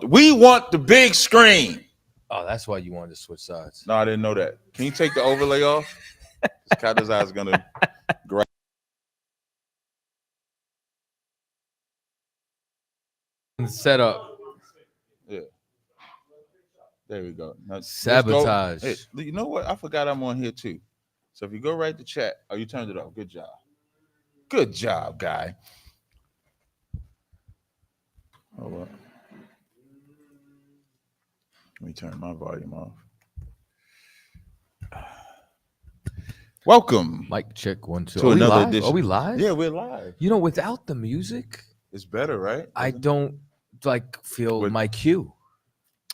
We want the big screen. Oh, that's why you wanted to switch sides. No, I didn't know that. Can you take the overlay off? Kata's eye is gonna grab. Set up. Yeah. There we go. Now, Sabotage. Hey, you know what? I forgot I'm on here too. So if you go right to chat, oh, you turned it off. Good job. Good job, guy. Hold on. Let me turn my volume off. Welcome. Mic check 1 2. To another edition. Are we live? Yeah, we're live. You know, without the music, it's better, right? I don't feel my cue.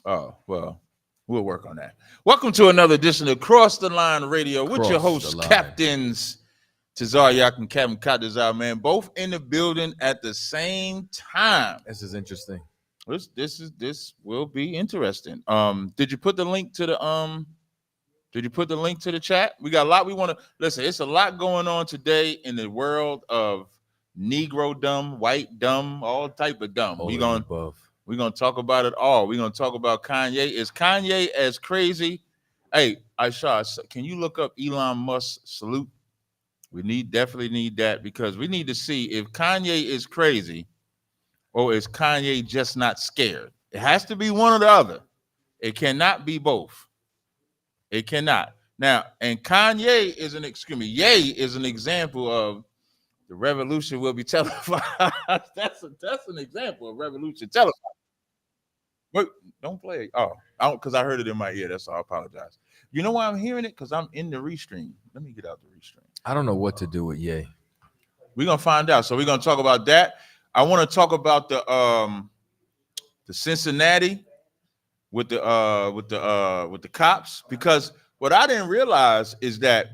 Oh, well, we'll work on that. Welcome to another edition of Cross the Line Radio with your hosts, Captains Tazar and Captain Kadazar, man, both in the building at the same time. This is interesting. This will be interesting. Did you put the link to the chat? We got a lot we want to listen. It's a lot going on today in the world of Negro dumb, white dumb, all type of dumb. We're gonna talk about it all. We're gonna talk about Kanye. Is Kanye as crazy? Hey, Aisha, can you look up Elon Musk salute? We definitely need that because we need to see if Kanye is crazy or is Kanye just not scared. It has to be one or the other. It cannot be both. It cannot. Now, and Kanye is Ye is an example of the revolution will be televised. That's an example of revolution televised. Wait, don't play it. Oh, because I heard it in my ear. That's all. I apologize. You know why I'm hearing it? Because I'm in the restream. Let me get out the restream. I don't know what to do with Ye. We're gonna find out. So we're gonna talk about that. I want to talk about the Cincinnati with the cops, because what I didn't realize is that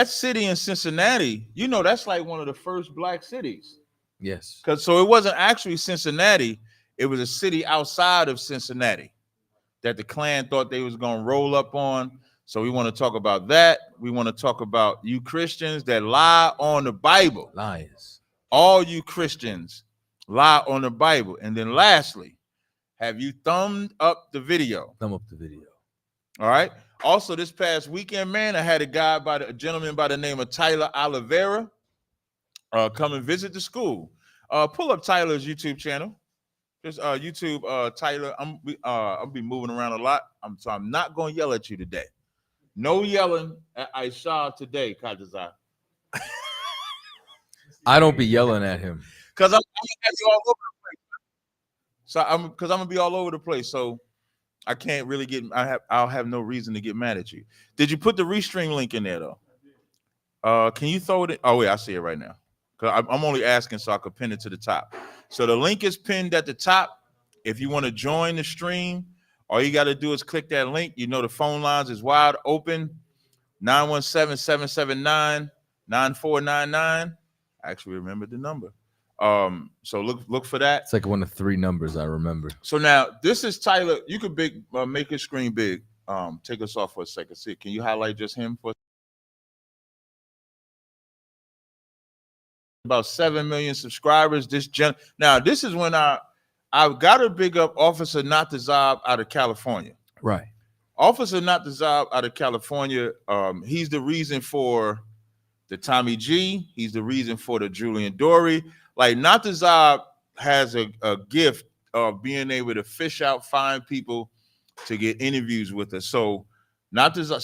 city in Cincinnati, you know, that's like one of the first black cities. Yes. So it wasn't actually Cincinnati. It was a city outside of Cincinnati that the Klan thought they was going to roll up on. So we want to talk about that. We want to talk about you Christians that lie on the Bible. Liars. All you Christians lie on the Bible. And then lastly, have you thumbed up the video? Thumb up the video. All right. Also, this past weekend, man, I had a gentleman by the name of Tyler Oliveira come and visit the school. Pull up Tyler's YouTube channel. Just YouTube, Tyler. I'll be moving around a lot. So I'm not going to yell at you today. No yelling at Aisha today, Kadazai. I don't be yelling at him. Because I'm all over the place. So I'm gonna be all over the place. So I can't really I'll have no reason to get mad at you. Did you put the restream link in there though? Can you throw it in? Oh wait, I see it right now. Because I'm only asking so I could pin it to the top. So the link is pinned at the top. If you want to join the stream, all you got to do is click that link. You know the phone lines is wide open. 917-779-9499. I actually remember the number. So look for that. It's like one of 3 numbers I remember. So now this is Tyler. You could make his screen big. Take us off for a second. See, can you highlight just him for about 7 million subscribers? Now this is when I've got to big up Officer Natazab out of California. Right. Officer Natazab out of California. He's the reason for the Tommy G. He's the reason for the Julian Dory. Like Natazab has a gift of being able to fish out, find people to get interviews with us. So Natazab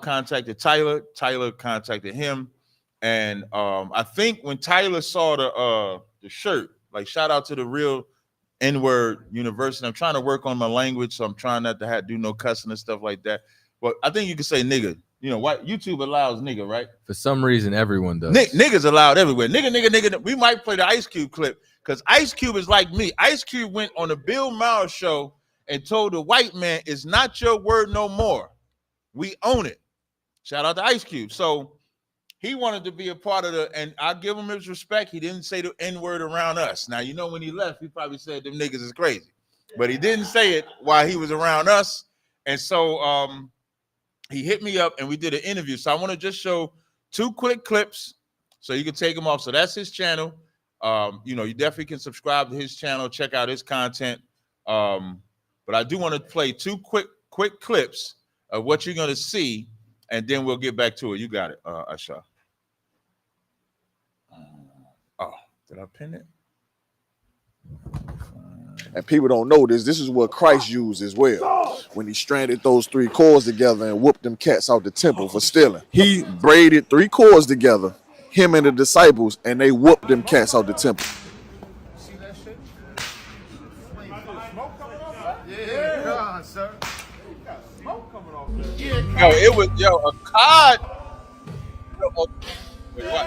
contacted Tyler. Tyler contacted him. And I think when Tyler saw the shirt, like shout out to the real N-word university. I'm trying to work on my language, so I'm trying not to do no cussing and stuff like that. But I think you can say nigga. You know what? YouTube allows nigga, right? For some reason, everyone does. Niggas allowed everywhere. Nigga. We might play the Ice Cube clip because Ice Cube is like me. Ice Cube went on the Bill Maher show and told the white man, "It's not your word no more. We own it." Shout out to Ice Cube. So he wanted to be a part of and I give him his respect. He didn't say the N-word around us. Now, you know, when he left, he probably said them niggas is crazy. But he didn't say it while he was around us. And so he hit me up and we did an interview. So I want to just show 2 quick clips so you can take them off. So that's his channel. You know, you definitely can subscribe to his channel, check out his content. But I do want to play two quick clips of what you're gonna see, and then we'll get back to it. You got it, Asha. Oh, did I pin it? And people don't know this. This is what Christ used as well. When he stranded those 3 cords together and whooped them cats out the temple for stealing. He braided 3 cords together, him and the disciples, and they whooped them cats out the temple. See that shit? Smoke coming off? Yeah, sir. Smoke coming off there. Yo, it was a cod.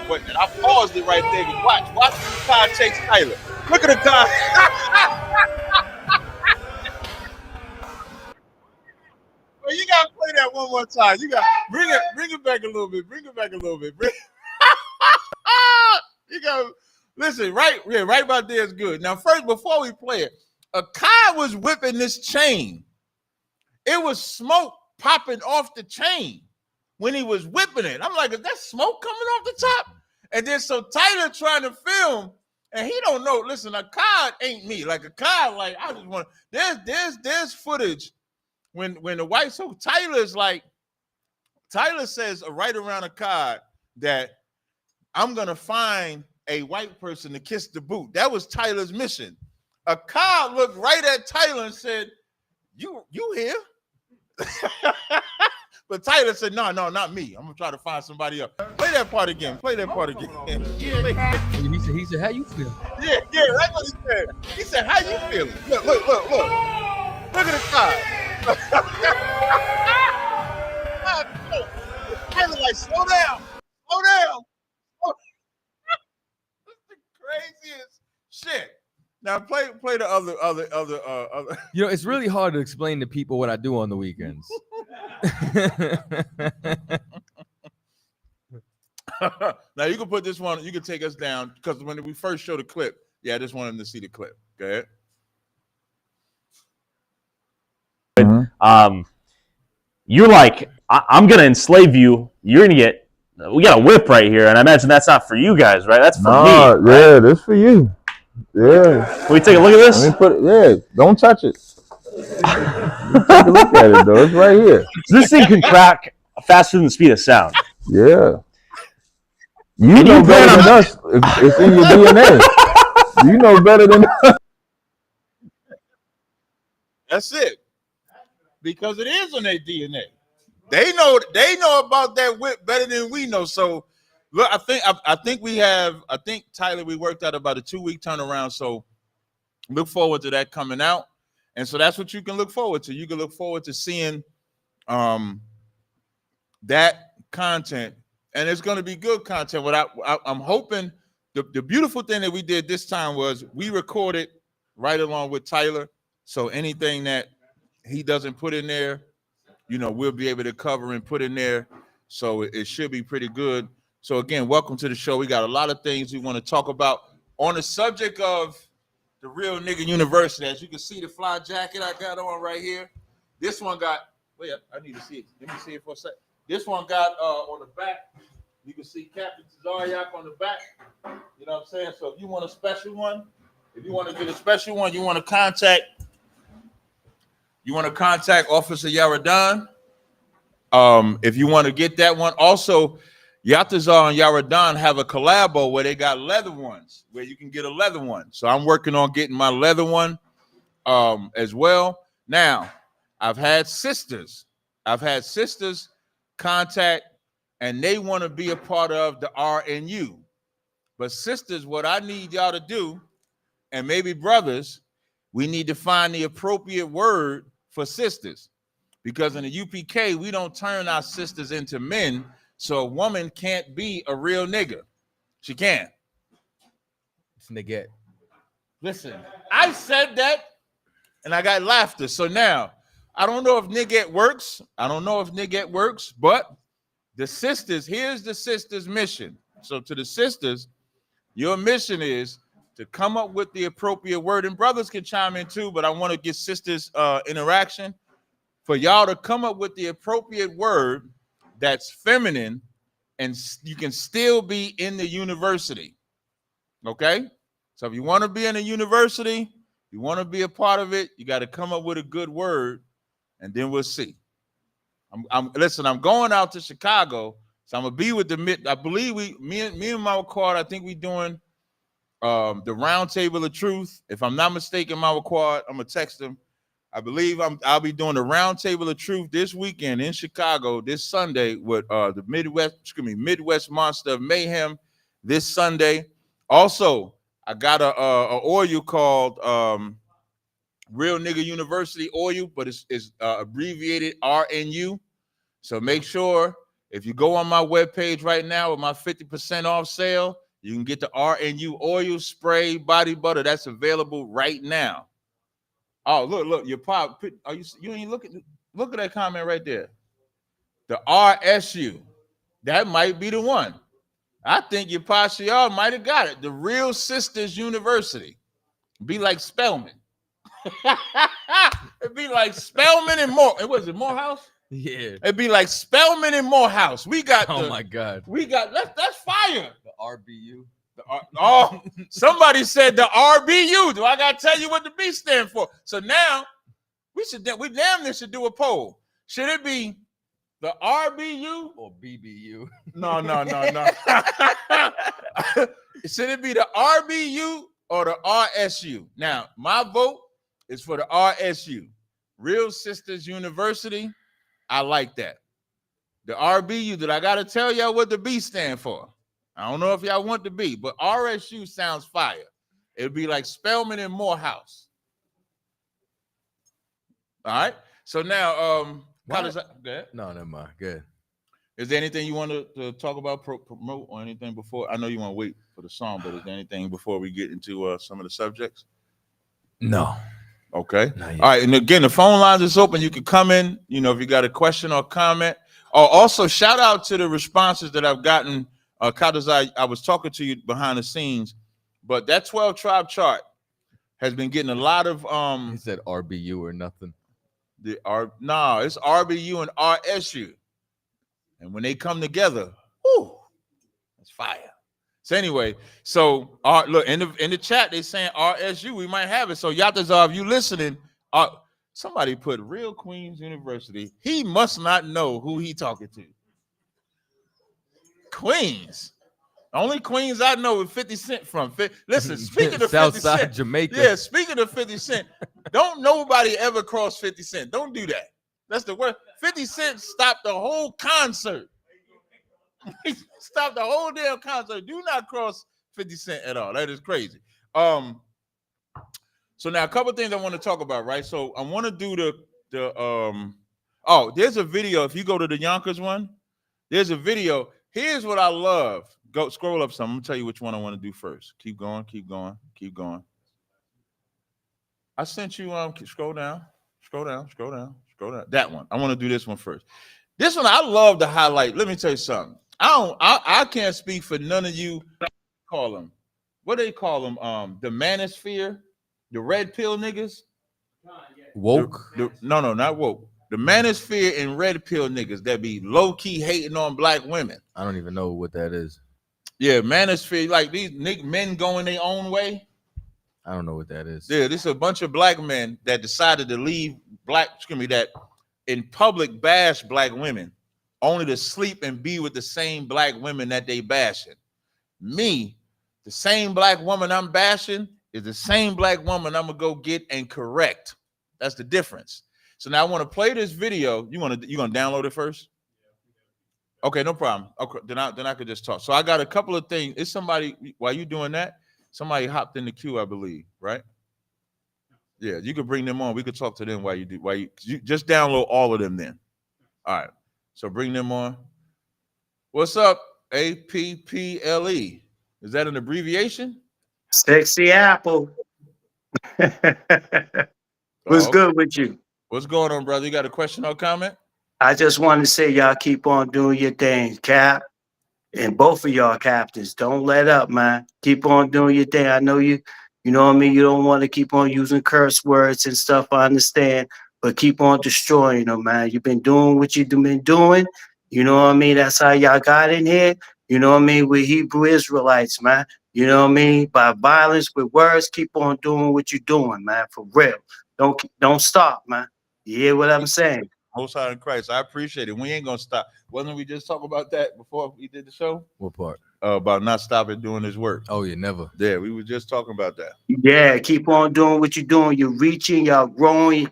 Wait, and I paused it right there. Watch the cod takes Tyler. Look at the cod. Well, you gotta play that one more time. You got bring it back a little bit. Bring it back a little bit. You go listen right about there is good. Now, first, before we play it, a cod was whipping this chain. It was smoke popping off the chain when he was whipping it. I'm like, is that smoke coming off the top? And then so Tyler trying to film, and he don't know. Listen, a cod ain't me. Like a cod, like I just want. There's footage when the white. So Tyler says right around a cod that I'm gonna find a white person to kiss the boot. That was Tyler's mission. A cod looked right at Tyler and said, "You here?" But Tyler said, no, not me. I'm gonna try to find somebody else. Play that part again. He said, how you feel? Yeah, that's what he said. He said, how you feeling? Look. Look at the cod. Tyler like, slow down. That's the craziest shit. Now play the other. You know, it's really hard to explain to people what I do on the weekends. Now you can put this one. You can take us down because when we first showed the clip, I just wanted them to see the clip. Go ahead. You're like, I'm gonna enslave you. You're gonna get. We got a whip right here, and I imagine that's not for you guys, right? That's for me. Yeah, right? That's for you. Yeah. Can we take a look at this? Let me put it. Yeah, don't touch it. Take a look at it though. It's right here. So this thing can crack faster than the speed of sound. Yeah. You know better than us. It's in your DNA. You know better than us. That's it. Because it is on their DNA. They know about that whip better than we know. So look, I think Tyler, we worked out about a 2-week turnaround. So look forward to that coming out. And so that's what you can look forward to. You can look forward to seeing that content, and it's going to be good content. What I'm hoping, the beautiful thing that we did this time was we recorded right along with Tyler. So anything that he doesn't put in there, we'll be able to cover and put in there. So it should be pretty good. So again, welcome to the show. We got a lot of things we want to talk about on the subject of the Real Nigga University. As you can see, the fly jacket I got on right here. This one got, wait, I need to see it. Let me see it for a sec. This one got on the back. You can see Captain Tazariak on the back. You know what I'm saying? So if you want a special one, if you want to get a special one, you want to contact Officer Yaradan. If you want to get that one. Also, Yatazar and Yaradan have a collabo where they got leather ones, where you can get a leather one. So I'm working on getting my leather one as well. Now, I've had sisters contact, and they want to be a part of the RNU. But sisters, what I need y'all to do, and maybe brothers, we need to find the appropriate word for sisters. Because in the UPK, we don't turn our sisters into men. So a woman can't be a real nigga. She can't. It's nigga. Listen, I said that, and I got laughter. So now, I don't know if nigget works. But the sisters, here's the sisters' mission. So to the sisters, your mission is to come up with the appropriate word. And brothers can chime in too, but I want to get sisters interaction. For y'all to come up with the appropriate word that's feminine, and you can still be in the university. Okay? So if you want to be in a university, you want to be a part of it, you got to come up with a good word, and then we'll see. Listen, I'm going out to Chicago, so I'm gonna be with I believe me and my quad, I think we doing the round table of truth. If I'm not mistaken, my quad, I'm gonna text him. I believe I'll be doing the round table of truth this weekend in Chicago this Sunday with the Midwest Monster of Mayhem this Sunday. Also, I got a oil called Real Nigga University oil, but it's abbreviated RNU. So make sure if you go on my webpage right now with my 50% off sale, you can get the RNU oil spray body butter. That's available right now. Oh, look, your pop. Are you ain't look at that comment right there. The RSU. That might be the one. I think your Pashial might have got it. The Real Sisters University. Be like Spelman. It'd be like Spelman and Moore. Was it Morehouse? Yeah. It'd be like Spelman and Morehouse. We got my God. We got that's fire. The RBU. Somebody said the RBU. Do I gotta tell you what the B stand for? So now we damn near should do a poll. Should it be the RBU or BBU? No. Should it be the RBU or the RSU? Now, my vote is for the RSU. Real Sisters University. I like that. The RBU, did I got to tell y'all what the B stand for? I don't know if y'all want the B, but RSU sounds fire. It'd be like Spelman and Morehouse. All right. So now, how does that? Good. No, never mind. Good. Is there anything you want to talk about, promote, or anything before? I know you want to wait for the song, but is there anything before we get into some of the subjects? No. Okay. All right. And again, the phone lines is open. You can come in, if you got a question or comment. Also, shout out to the responses that I've gotten. I was talking to you behind the scenes, but that 12 tribe chart has been getting a lot of He said RBU or nothing. It's RBU and RSU. And when they come together, it's fire. So anyway, look in the chat, they saying RSU, we might have it. So Yatazar, if you listening, somebody put Real Queens University. He must not know who he talking to. Queens. The only Queens I know is 50 Cent from. Listen, speaking of 50 Cent, Jamaica. Yeah, speaking of 50 Cent, don't nobody ever cross 50 Cent. Don't do that. That's the word. 50 Cent stopped the whole concert. He stopped the whole damn concert. Do not cross 50 Cent at all. That is crazy. So now a couple things I want to talk about, right? So I want to do there's a video. If you go to the Yonkers one, there's a video. Here's what I love. Go scroll up some. I'm gonna tell you which one I want to do first. Keep going. I sent you scroll down. That one. I want to do this one first. This one I love to highlight. Let me tell you something. I can't speak for none of you. Call them. What they call them? The manosphere, the red pill niggas. Woke? No, not woke. The manosphere and red pill niggas that be low key hating on black women. I don't even know what that is. Yeah, manosphere, like these men going their own way. I don't know what that is. Yeah, this is a bunch of black men that decided to leave that in public bash black women, only to sleep and be with the same black women that they bashing. Me, the same black woman I'm bashing is the same black woman I'm gonna go get and correct. That's the difference. So now I want to play this video. You gonna download it first? Okay, no problem. Okay, then I could just talk. So I got a couple of things. It's somebody while you doing that. Somebody hopped in the queue, I believe, right? Yeah, you could bring them on. We could talk to them while you just download all of them then. All right. So bring them on. What's up? APPLE. Is that an abbreviation? Sexy Apple. What's good with you? What's going on, brother? You got a question or comment? I just want to say y'all keep on doing your thing, Cap. And both of y'all captains, don't let up, man. Keep on doing your thing. I know you know what I mean? You don't want to keep on using curse words and stuff, I understand. But keep on destroying them, man. You've been doing what you've been doing. You know what I mean? That's how y'all got in here. You know what I mean? We're Hebrew Israelites, man. You know what I mean? By violence with words, keep on doing what you're doing, man. For real. Don't stop, man. You hear what I'm saying? Most High in Christ. I appreciate it. We ain't gonna stop. Wasn't we just talking about that before we did the show? What part? About not stopping doing his work. Oh yeah, never. Yeah, we were just talking about that. Yeah, keep on doing what you're doing. You're reaching, y'all growing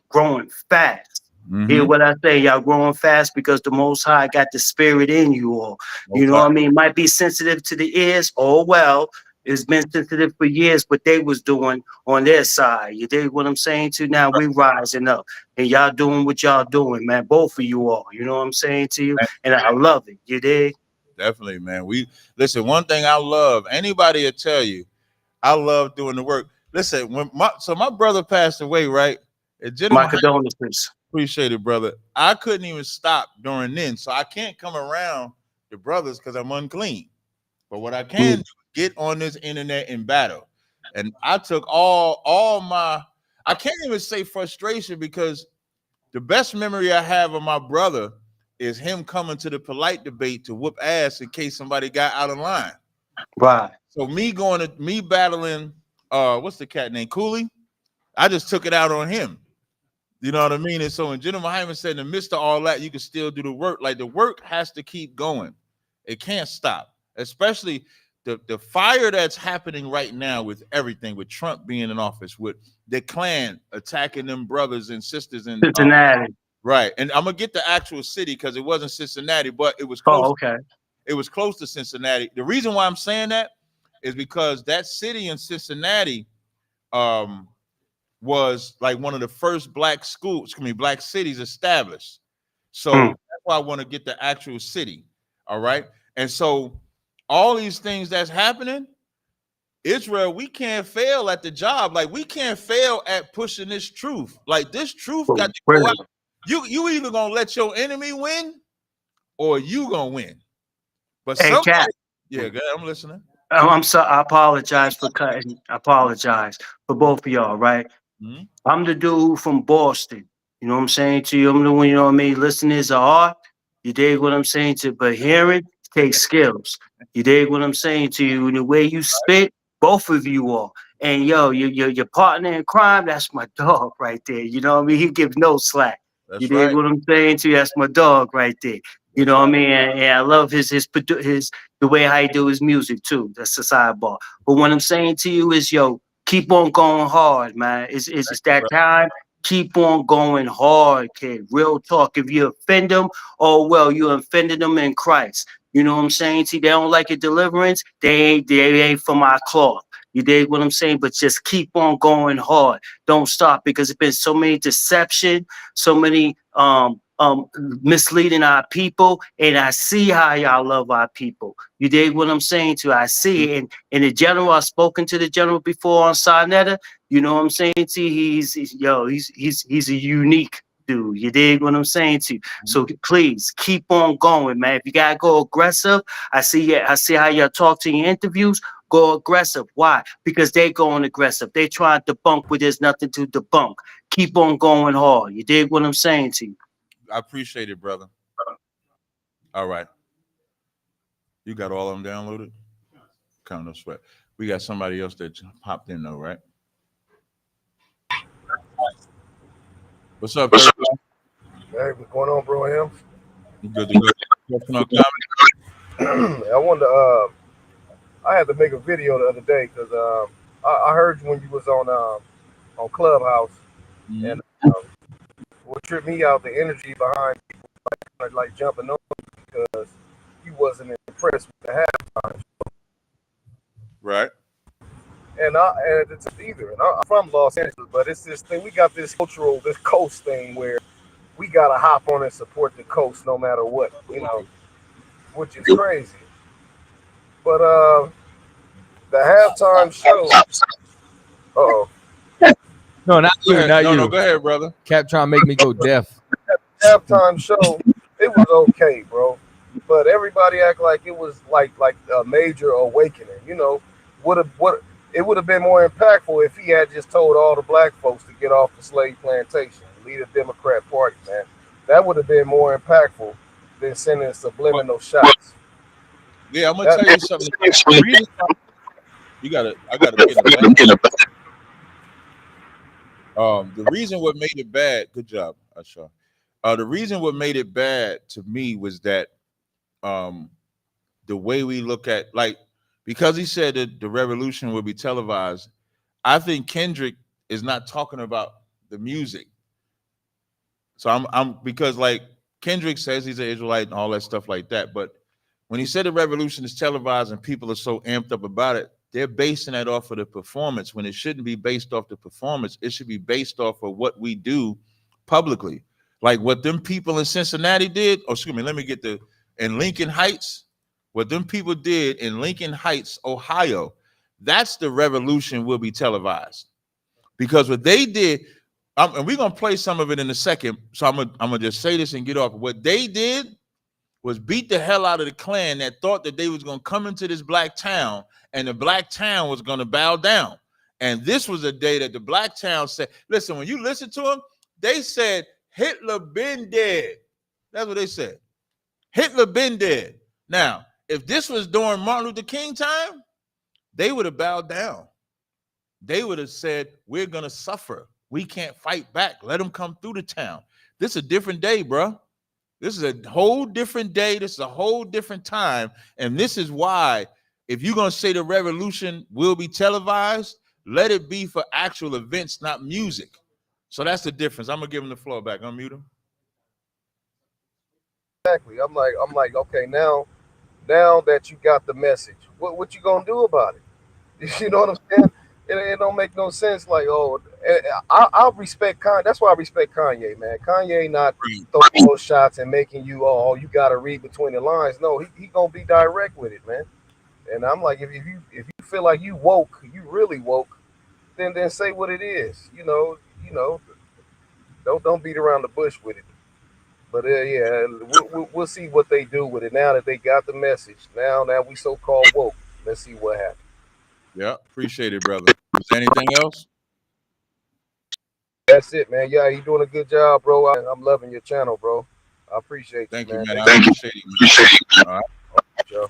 fast. Mm-hmm. Hear what I say? Y'all growing fast because the Most High got the spirit in you all. You know what I mean? Might be sensitive to the ears. Oh, well, it's been sensitive for years, what they was doing on their side. You dig what I'm saying? To now we rising up and y'all doing what y'all doing, man. Both of you all. You know what I'm saying to you? And I love it. You dig? Definitely, man. We listen. One thing I love, anybody will tell you, I love doing the work. Listen, when my brother passed away, right? My condolences. Appreciate it, brother. I couldn't even stop during then, so I can't come around the brothers because I'm unclean. But what I can do is get on this internet and battle. And I took all my, I can't even say frustration, because the best memory I have of my brother is him coming to the polite debate to whoop ass in case somebody got out of line. Right. So me battling, what's the cat name? Cooley. I just took it out on him. You know what I mean? And so when General Muhammad said, in the midst of all that, you can still do the work. Like, the work has to keep going. It can't stop. Especially the fire that's happening right now with everything, with Trump being in office, with the Klan attacking them brothers and sisters in Cincinnati. Right. And I'm gonna get the actual city because it wasn't Cincinnati, but it was close. Oh, okay. It was close to Cincinnati. The reason why I'm saying that is because that city in Cincinnati was like one of the first black cities established. So that's why I want to get the actual city. All right. And so all these things that's happening, Israel, we can't fail at the job. Like, we can't fail at pushing this truth. Like, this truth got to go out. You either gonna let your enemy win or you gonna win. But hey, somebody, Cat. yeah, go ahead, I'm listening. I'm sorry. I apologize for cutting. I apologize for both of y'all, right? Mm-hmm. I'm the dude from Boston. You know what I'm saying to you? I'm the one, you know what I mean? Listening is an art. You dig what I'm saying to you? But hearing takes skills. You dig what I'm saying to you? And the way you spit, both of you are. And yo, your partner in crime, that's my dog right there. You know what I mean? He gives no slack. You dig what I'm saying to you? That's my dog right there. You know what I mean? And I love his the way how he do his music too. That's the sidebar. But what I'm saying to you is, yo, keep on going hard, man. It's that time. Keep on going hard, kid. Real talk. If you offend them, oh well, you offended them in Christ. You know what I'm saying? See, they don't like your deliverance. They ain't from our cloth. You dig what I'm saying? But just keep on going hard. Don't stop, because it's been so many deception, so many misleading our people, and I see how y'all love our people. You dig what I'm saying to you? I see it. And the general, I've spoken to the general before on Sarnetta. You know what I'm saying to you? He's a unique dude. You dig what I'm saying to you? So please keep on going, man. If you gotta go aggressive, I see how y'all talk to your interviews. Go aggressive. Why? Because they going aggressive. They trying to debunk where there's nothing to debunk. Keep on going hard. You dig what I'm saying to you? I appreciate it, brother. All right. You got all of them downloaded? Kind of sweat. We got somebody else that popped in though, right? What's up, Hey, what's going on, bro? Good to go. I wanted to I had to make a video the other day because I heard you when you was on Clubhouse, and what tripped me out, the energy behind people like jumping on because you wasn't impressed with the halftime show. Right. And it's either. And I'm from Los Angeles, but it's this thing. We got this coast thing where we gotta hop on and support the coast no matter what, you know, which is crazy. But the halftime show. Uh-oh. No, not you, not you. No, go ahead, brother. Cap trying to make me go deaf. Halftime show, it was okay, bro. But everybody act like it was like a major awakening. You know, it would have been more impactful if he had just told all the black folks to get off the slave plantation, lead the Democrat Party, man. That would have been more impactful than sending subliminal shots. Yeah, I'm gonna tell you something. I gotta get it back. The reason what made it bad, good job, Asha. The reason what made it bad to me was that the way we look at, like, because he said that the revolution will be televised, I think Kendrick is not talking about the music. So I'm because like Kendrick says he's an Israelite and all that stuff like that, but when he said the revolution is televised and people are so amped up about it, they're basing that off of the performance when it shouldn't be based off the performance. It should be based off of what we do publicly. Like what them people in Cincinnati did, oh, excuse me, let me get in Lincoln Heights, what them people did in Lincoln Heights, Ohio, that's the revolution will be televised. Because what they did, and we're going to play some of it in a second, so I'm gonna just say this and get off. What they did was beat the hell out of the Klan that thought that they was going to come into this black town and the black town was going to bow down. And this was a day that the black town said, listen, when you listen to them, they said, Hitler been dead. That's what they said. Hitler been dead. Now, if this was during Martin Luther King time, they would have bowed down. They would have said, we're going to suffer. We can't fight back. Let them come through the town. This is a different day, bro. This is a whole different day. This is a whole different time. And this is why, if you're going to say the revolution will be televised, let it be for actual events, not music. So that's the difference. I'm going to give him the floor back. Unmute him. Exactly. I'm like, okay, now that you got the message, what you going to do about it? You know what I'm saying? It don't make no sense. Like, oh, I respect Kanye. That's why I respect Kanye, man. Kanye not throwing those shots and making you, oh, you got to read between the lines. No, he gonna be direct with it, man. And I'm like, if you feel like you woke, you really woke, then say what it is. You know, don't beat around the bush with it. But yeah, we'll see what they do with it now that they got the message. Now we so-called woke. Let's see what happens. Yeah, appreciate it, brother. Is there anything else? That's it, man. Yeah, you doing a good job, bro. I'm loving your channel, bro. I appreciate Thank you, you, man. man. I appreciate it, man. All right. Joe.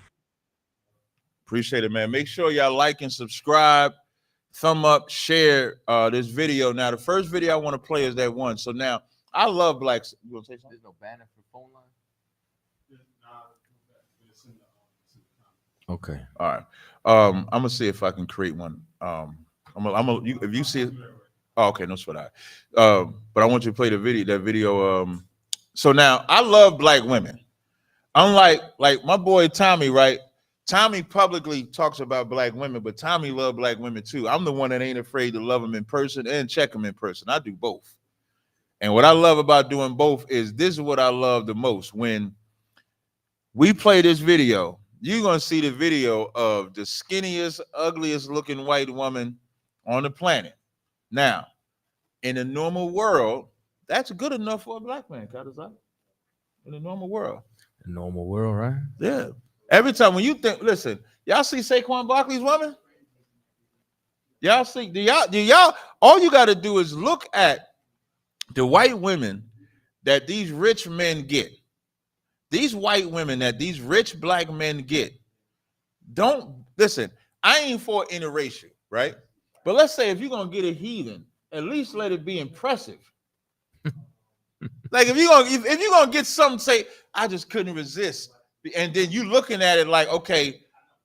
Appreciate it, man. Make sure y'all like and subscribe, thumb up, share this video. Now, the first video I want to play is that one. So now, I love blacks. You want to say something? There's no banner for phone line? Okay. All right. I'm gonna see if I can create one. If you see it, oh, okay, no sweat. But I want you to play the video. That video. So now I love black women. Unlike like my boy Tommy, right? Tommy publicly talks about black women, but Tommy love black women too. I'm the one that ain't afraid to love them in person and check them in person. I do both. And what I love about doing both is this is what I love the most. When we play this video, you're going to see the video of the skinniest, ugliest looking white woman on the planet. Now, in a normal world, that's good enough for a black man, in a normal world. A normal world, right? Yeah. Every time when you think, listen, y'all see Saquon Barkley's woman? Y'all see, do y'all, all you got to do is look at the white women that these rich men get. These white women that these rich black men get. Don't listen, I ain't for interracial, right? But let's say if you're gonna get a heathen, at least let it be impressive. Like if you're gonna get something, say, I just couldn't resist. And then you looking at it like, okay,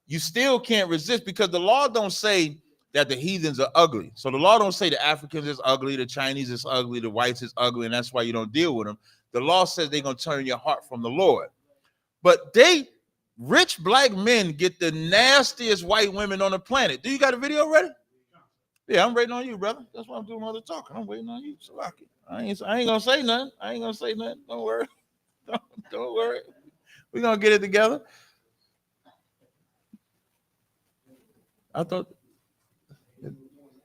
you still can't resist because the law don't say that the heathens are ugly. So the law don't say the Africans is ugly, the Chinese is ugly, the whites is ugly, and that's why you don't deal with them. The law says they're gonna turn your heart from the Lord. But rich black men get the nastiest white women on the planet. Do you got a video ready? Yeah, I'm waiting on you, brother. That's why I'm doing all the talking. I'm waiting on you. Salaki. I ain't gonna say nothing. Don't worry. Don't worry. We're gonna get it together. I thought.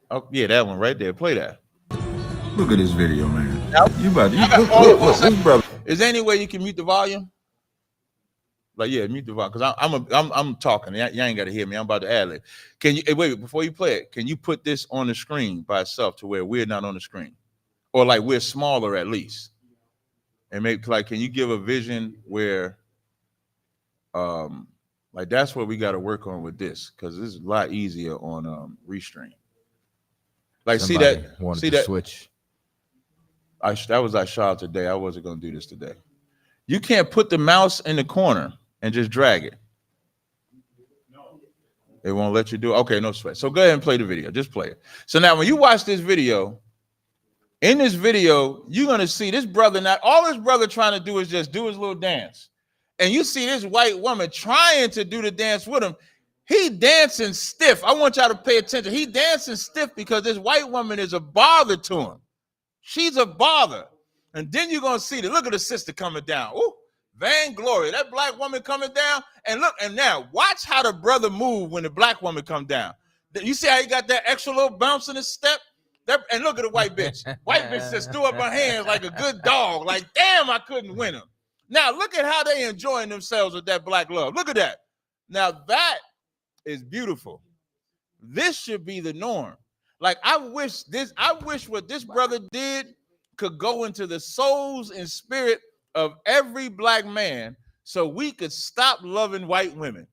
Oh, yeah, that one right there. Play that. Look at this video, man. You about to look, this brother. Is there any way you can mute the volume? Like, yeah, mute the volume because I'm talking. Y'all ain't got to hear me. I'm about to ad lib. Can you wait before you play it? Can you put this on the screen by itself to where we're not on the screen, or like we're smaller at least, and make like can you give a vision where Like that's what we got to work on with this, because this is a lot easier on Restream. Like Somebody see that switch. That was our shot today. I wasn't gonna do this today. You can't put the mouse in the corner and just drag it. It won't let you do it. Okay, no sweat. So go ahead and play the video. Just play it. So now when you watch this video, in this video, you're gonna see this brother. Not all this brother trying to do is just do his little dance. And you see this white woman trying to do the dance with him. He dancing stiff. I want y'all to pay attention. He dancing stiff because this white woman is a bother to him. She's a bother. And then you're going to see look at the sister coming down. Ooh, vainglory. That black woman coming down. And look, and now watch how the brother move when the black woman come down. You see how he got that extra little bounce in his step? And look at the white bitch. White bitch just threw up her hands like a good dog. Like, damn, I couldn't win him. Now, look at how they enjoying themselves with that black love. Look at that. Now, that is beautiful. This should be the norm. Like, I wish what this brother did could go into the souls and spirit of every black man so we could stop loving white women.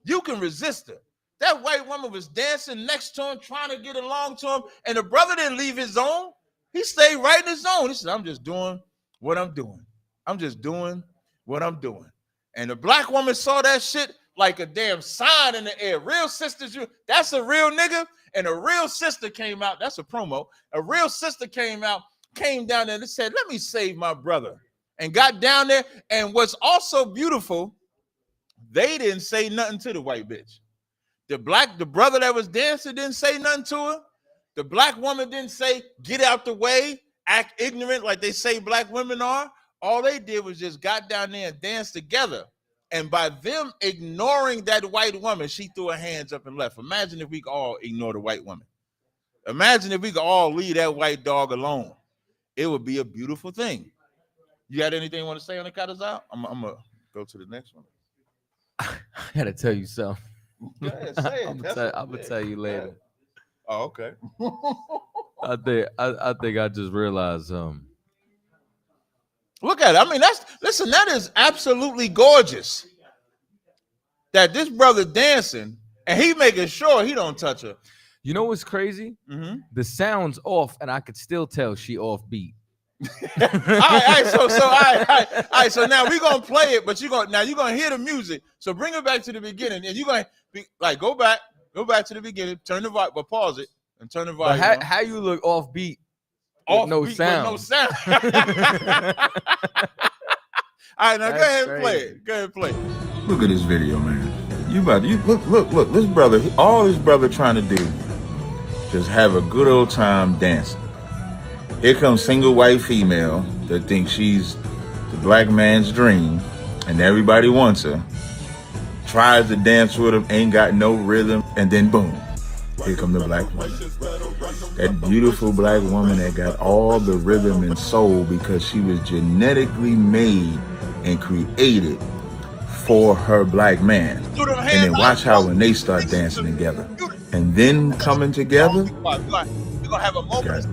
You can resist her. That white woman was dancing next to him, trying to get along to him, and the brother didn't leave his zone. He stayed right in his zone. He said, I'm just doing what I'm doing. I'm just doing what I'm doing. And the black woman saw that shit like a damn sign in the air. Real sisters, that's a real nigga. And a real sister came out. That's a promo. A real sister came down there and said, let me save my brother. And got down there. And what's also beautiful, they didn't say nothing to the white bitch. The brother that was dancing didn't say nothing to her. The black woman didn't say, get out the way, act ignorant like they say black women are. All they did was just got down there and danced together. And by them ignoring that white woman, she threw her hands up and left. Imagine if we could all ignore the white woman. Imagine if we could all leave that white dog alone. It would be a beautiful thing. You got anything you want to say on the Katazal? I'm going to go to the next one. I got to tell you something. Go ahead, say it. I'm going to tell you later. Oh, okay. I think I just realized Look at it. I mean, that is absolutely gorgeous. That this brother dancing and he making sure he don't touch her. You know what's crazy? Mm-hmm. The sound's off, and I could still tell she off beat. all right. So now we're gonna play it, but you're gonna hear the music. So bring it back to the beginning, and you're gonna be like, go back to the beginning, turn the volume, but pause it and turn the volume. But how you look off beat? No sound. All right, now go ahead and play it. Go ahead and play it. Look at this video, man. Look. This brother, all this brother trying to do, just have a good old time dancing. Here comes single white female that thinks she's the black man's dream, and everybody wants her. Tries to dance with him, ain't got no rhythm, and then boom. Here come the black woman. That beautiful black woman that got all the rhythm and soul because she was genetically made and created for her black man. And then watch how when they start dancing together and then coming together, got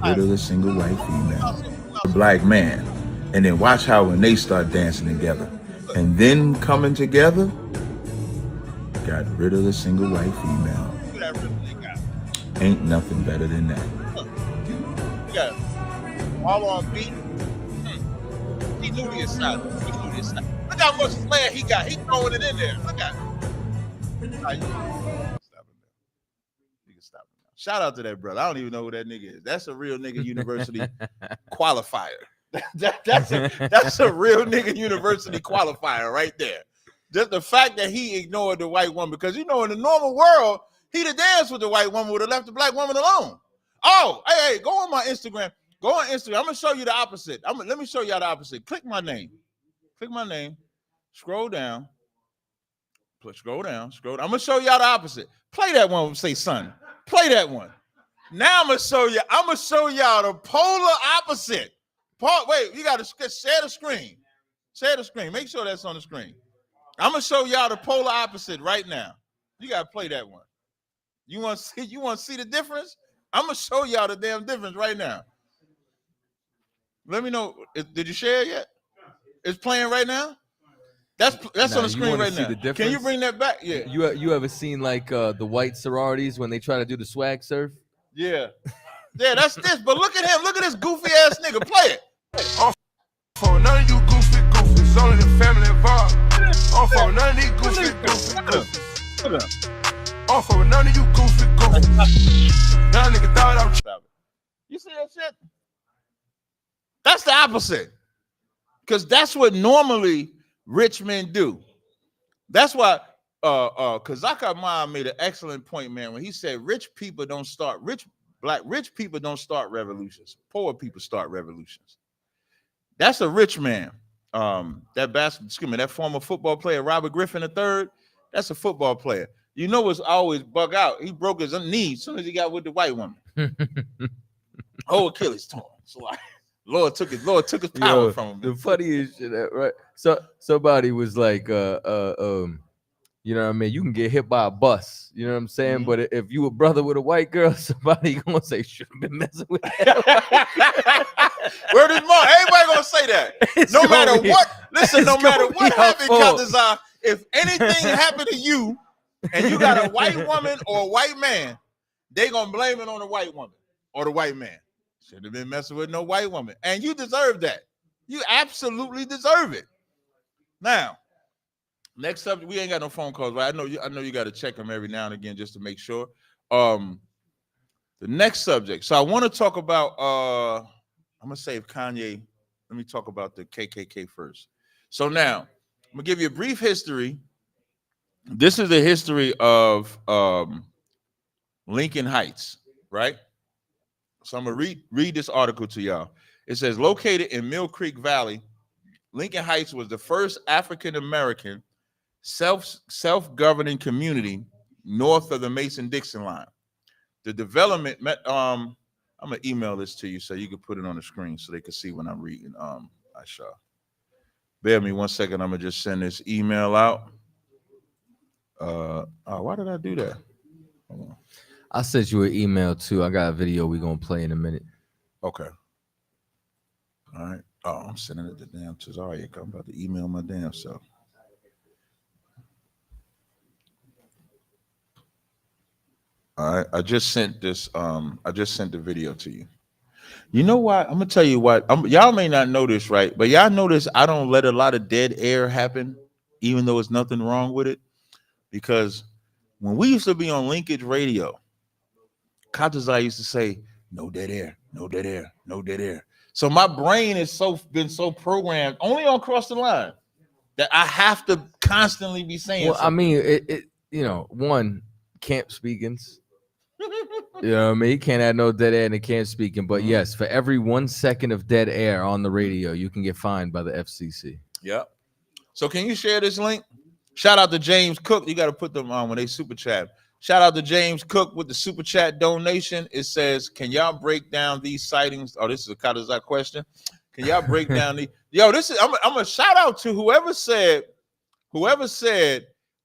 rid of the single white female, the black man. And then watch how when they start dancing together and then coming together, got rid of the single white female. Ain't nothing better than that. You got it. All on beat. He knew the assignment. Look how much flair he got. He throwing it in there. Look at it. Stop him there. You can stop him now. Shout out to that brother. I don't even know who that nigga is. That's a real nigga university qualifier. That's a real nigga university qualifier right there. Just the fact that he ignored the white woman, because in the normal world, he'd have danced with the white woman, would have left the black woman alone. Oh, hey, go on my Instagram. Go on Instagram. I'm gonna show you the opposite. Let me show y'all the opposite. Click my name. Scroll down. Scroll down. I'm gonna show y'all the opposite. Play that one. Say, son. Play that one. Now I'm gonna show y'all the polar opposite. Wait, you gotta share the screen. Share the screen. Make sure that's on the screen. I'm gonna show y'all the polar opposite right now. You gotta play that one. You want to see the difference? I'm gonna show y'all the damn difference right now. Let me know. Did you share it yet? It's playing right now. That's on the screen right now. The Can you bring that back? Yeah. You ever seen like the white sororities when they try to do the swag surf? Yeah. Yeah, that's this. But look at him. Look at this goofy ass nigga. Play it. For none of you goofies, only the family involved. For none of these goofies. For none of you goofies. Now nigga thought I was. You see that shit? That's the opposite. Because that's what normally rich men do. That's why Kazaka Mom made an excellent point, man, when he said rich people don't start rich people don't start revolutions. Poor people start revolutions. That's a rich man. That former football player, Robert Griffin III, that's a football player. You know what's always bug out? He broke his knee as soon as he got with the white woman. Whole Achilles torn. So like, Lord took his power from him. The funniest shit, right? So somebody was like, you know what I mean? You can get hit by a bus, you know what I'm saying? Mm-hmm. But if you a brother with a white girl, somebody gonna say, should have been messing with that. Word is more. Everybody gonna say that. No matter what, listen, no matter what happened, Katazar, if anything happened to you and you got a white woman or a white man, they gonna blame it on the white woman or the white man. Should have been messing with no white woman. And you deserve that. You absolutely deserve it. Now, next up, we ain't got no phone calls, right? I know you got to check them every now and again just to make sure. The next subject. So I want to talk about I'm gonna save Kanye. Let me talk about the KKK first. So now I'm gonna give you a brief history. This is the history of Lincoln Heights, right? So I'm gonna read this article to y'all. It says, located in Mill Creek Valley, Lincoln Heights was the first African-American self-governing community north of the Mason-Dixon line. The development met, I'm gonna email this to you so you can put it on the screen so they can see when I'm reading. Aisha. Bear me 1 second. I'm gonna just send this email out. Why did I do that? Hold on. I sent you an email too. I got a video we're gonna play in a minute. Okay. All right. Oh, I'm sending it to damn Cesaria. I'm about to email my damn self. All right. I just sent this. I just sent the video to you. You know what? I'm gonna tell you what. Y'all may not know this, right? But y'all notice I don't let a lot of dead air happen, even though there's nothing wrong with it. Because when we used to be on Linkage Radio, Katazai used to say, no dead air, no dead air, no dead air. So my brain is been so programmed only on Cross the Line that I have to constantly be saying. Well, something. I mean, it you know, one, camp speakings. You know what I mean? You can't add no dead air in the camp speaking. But yes, for every 1 second of dead air on the radio, you can get fined by the FCC. Yep. So can you share this link? Shout out to James Cook. You got to put them on when they super chat. Shout out to James Cook with the super chat donation. It says, can y'all break down these sightings? Oh, this is a Katazai question. Can y'all break down the this is I'm a shout out to whoever said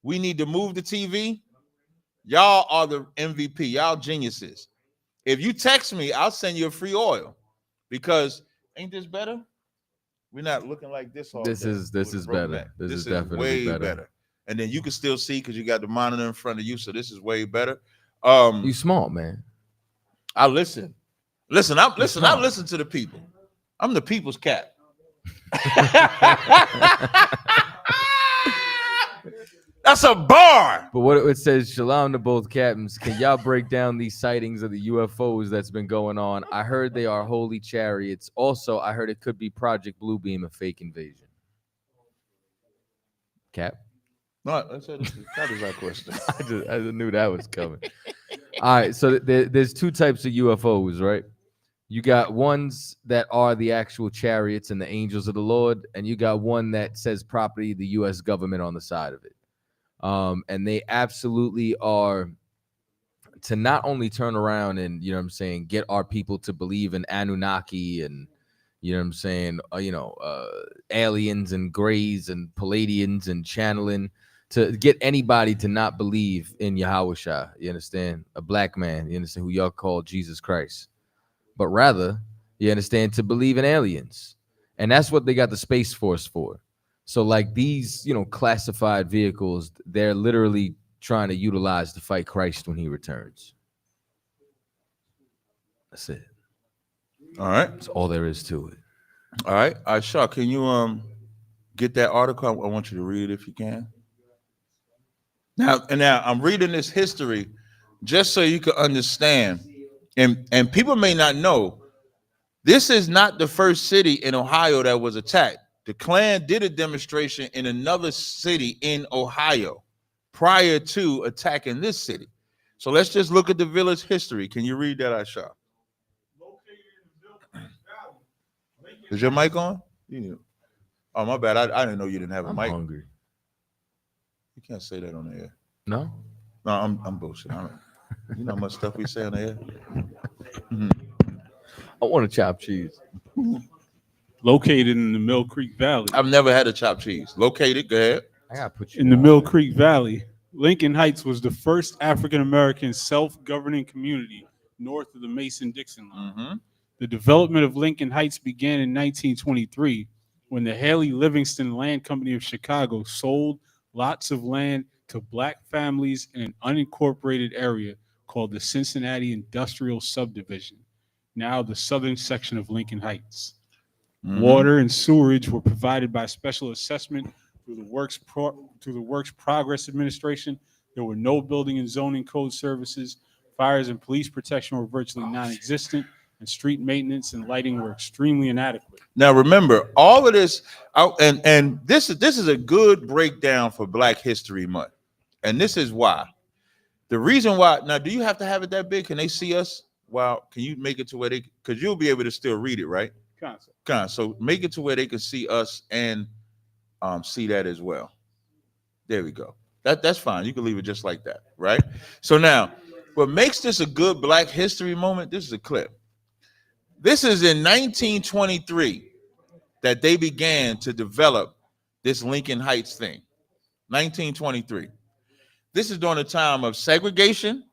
we need to move the TV. Y'all are the MVP. Y'all geniuses. If you text me, I'll send you a free oil because ain't this better? We're not looking like this all This day. is better. This is definitely way better. And then you can still see because you got the monitor in front of you, so this is way better. You smart, man. I listen. I listen to the people. I'm the people's cat. That's a bar. But what it says, shalom to both captains. Can y'all break down these sightings of the UFOs that's been going on? I heard they are holy chariots. Also, I heard it could be Project Bluebeam, a fake invasion. Cap? No, I said that is our question. I just knew that was coming. All right, so there's two types of UFOs, right? You got ones that are the actual chariots and the angels of the Lord, and you got one that says property, the U.S. government on the side of it. And they absolutely are to not only turn around and, you know what I'm saying, get our people to believe in Anunnaki and, you know what I'm saying, aliens and grays and Palladians and channeling, to get anybody to not believe in Yahushua, you understand? A black man, you understand, who y'all call Jesus Christ. But rather, you understand, to believe in aliens. And that's what they got the Space Force for. So like these, classified vehicles, they're literally trying to utilize to fight Christ when he returns. That's it. All right. That's all there is to it. All right. Shaw, can you get that article? I want you to read it if you can. Now I'm reading this history just so you can understand. And people may not know, this is not the first city in Ohio that was attacked. The Klan did a demonstration in another city in Ohio prior to attacking this city. So let's just look at the village history. Can you read that, Aisha? Is your mic on? Oh, my bad. I didn't know you didn't have a mic. I'm hungry. You can't say that on the air. No? No, I'm bullshit. You know how much stuff we say on the air? Mm-hmm. I want to chop cheese. Located in the Mill Creek Valley. I've never had a chopped cheese. Located, go ahead. I gotta put you in the Mill Creek Valley. Lincoln Heights was the first African-American self-governing community north of the Mason-Dixon line. Mm-hmm. The development of Lincoln Heights began in 1923 when the Haley Livingston Land Company of Chicago sold lots of land to black families in an unincorporated area called the Cincinnati Industrial Subdivision, now the southern section of Lincoln Heights. Mm-hmm. Water and sewerage were provided by special assessment through the Works Progress Administration. There were no building and zoning code services. Fires and police protection were virtually non-existent, and street maintenance and lighting were extremely inadequate. Now remember, all of this, and this is a good breakdown for Black History Month, and this is why. The reason why. Now, do you have to have it that big? Can they see us? Well, can you make it to where they? Because you'll be able to still read it, right? So make it to where they can see us and see that as well. There we go. That's fine. You can leave it just like that, right? So now, what makes this a good Black History moment? This is a clip. This is in 1923 that they began to develop this Lincoln Heights thing. 1923. This is during the time of segregation,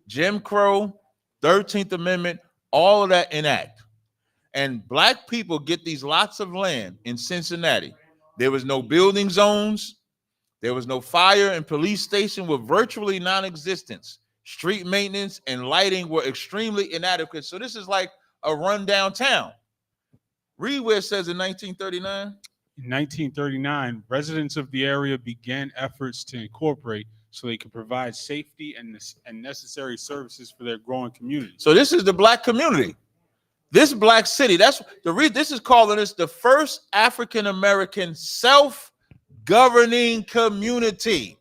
Jim Crow, 13th Amendment, all of that enact. And Black people get these lots of land in Cincinnati. There was no building zones. There was no fire and police station were virtually non-existent. Street maintenance and lighting were extremely inadequate. So this is like a rundown town. Read where it says in 1939. In 1939, residents of the area began efforts to incorporate so they could provide safety and necessary services for their growing community. So this is the Black community. This Black city, that's the reason this is calling this the first African-American self-governing community.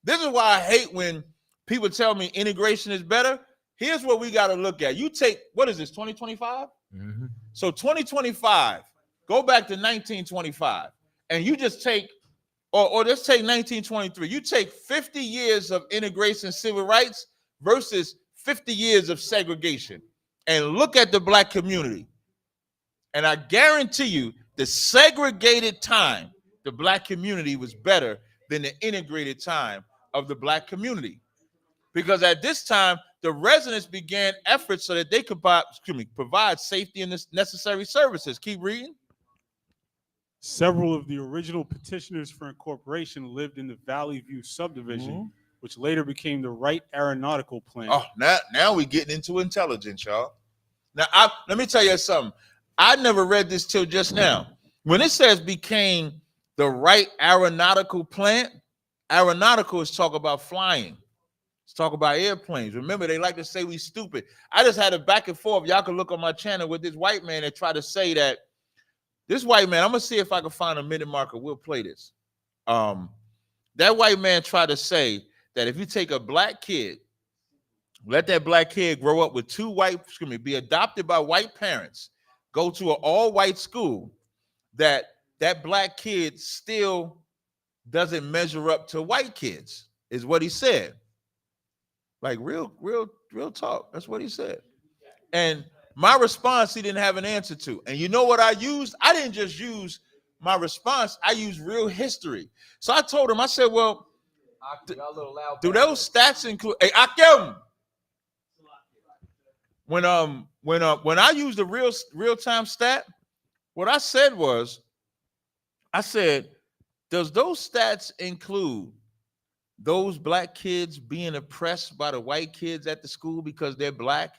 This is why I hate when people tell me integration is better. Here's what we got to look at. You take, what is this, 2025? Mm-hmm. So 2025, go back to 1925, and you just take, or let's take 1923. You take 50 years of integration civil rights versus 50 years of segregation, and look at the Black community. And I guarantee you, the segregated time, the Black community was better than the integrated time of the Black community. Because at this time, the residents began efforts so that they could provide safety and necessary services. Keep reading. Several of the original petitioners for incorporation lived in the Valley View subdivision, which later became the Wright Aeronautical Plant. Oh, now we're getting into intelligence, y'all. Now, let me tell you something. I never read this till just now. When it says became the Wright Aeronautical Plant, aeronautical is talk about flying. It's talk about airplanes. Remember, they like to say we stupid. I just had a back and forth. Y'all can look on my channel with this white man that tried to say that this white man, I'm going to see if I can find a minute marker. We'll play this. That white man tried to say that if you take a Black kid, let that Black kid grow up with be adopted by white parents, go to an all-white school, that Black kid still doesn't measure up to white kids, is what he said. Like real talk. That's what he said. And my response, he didn't have an answer to. And you know what I used? I didn't just use my response. I used real history. So I told him, I said, well, do those stats include? Hey, Akim. When I used the real-time stat, what I said was, I said Does those stats include those black kids being oppressed by the white kids at the school because they're black?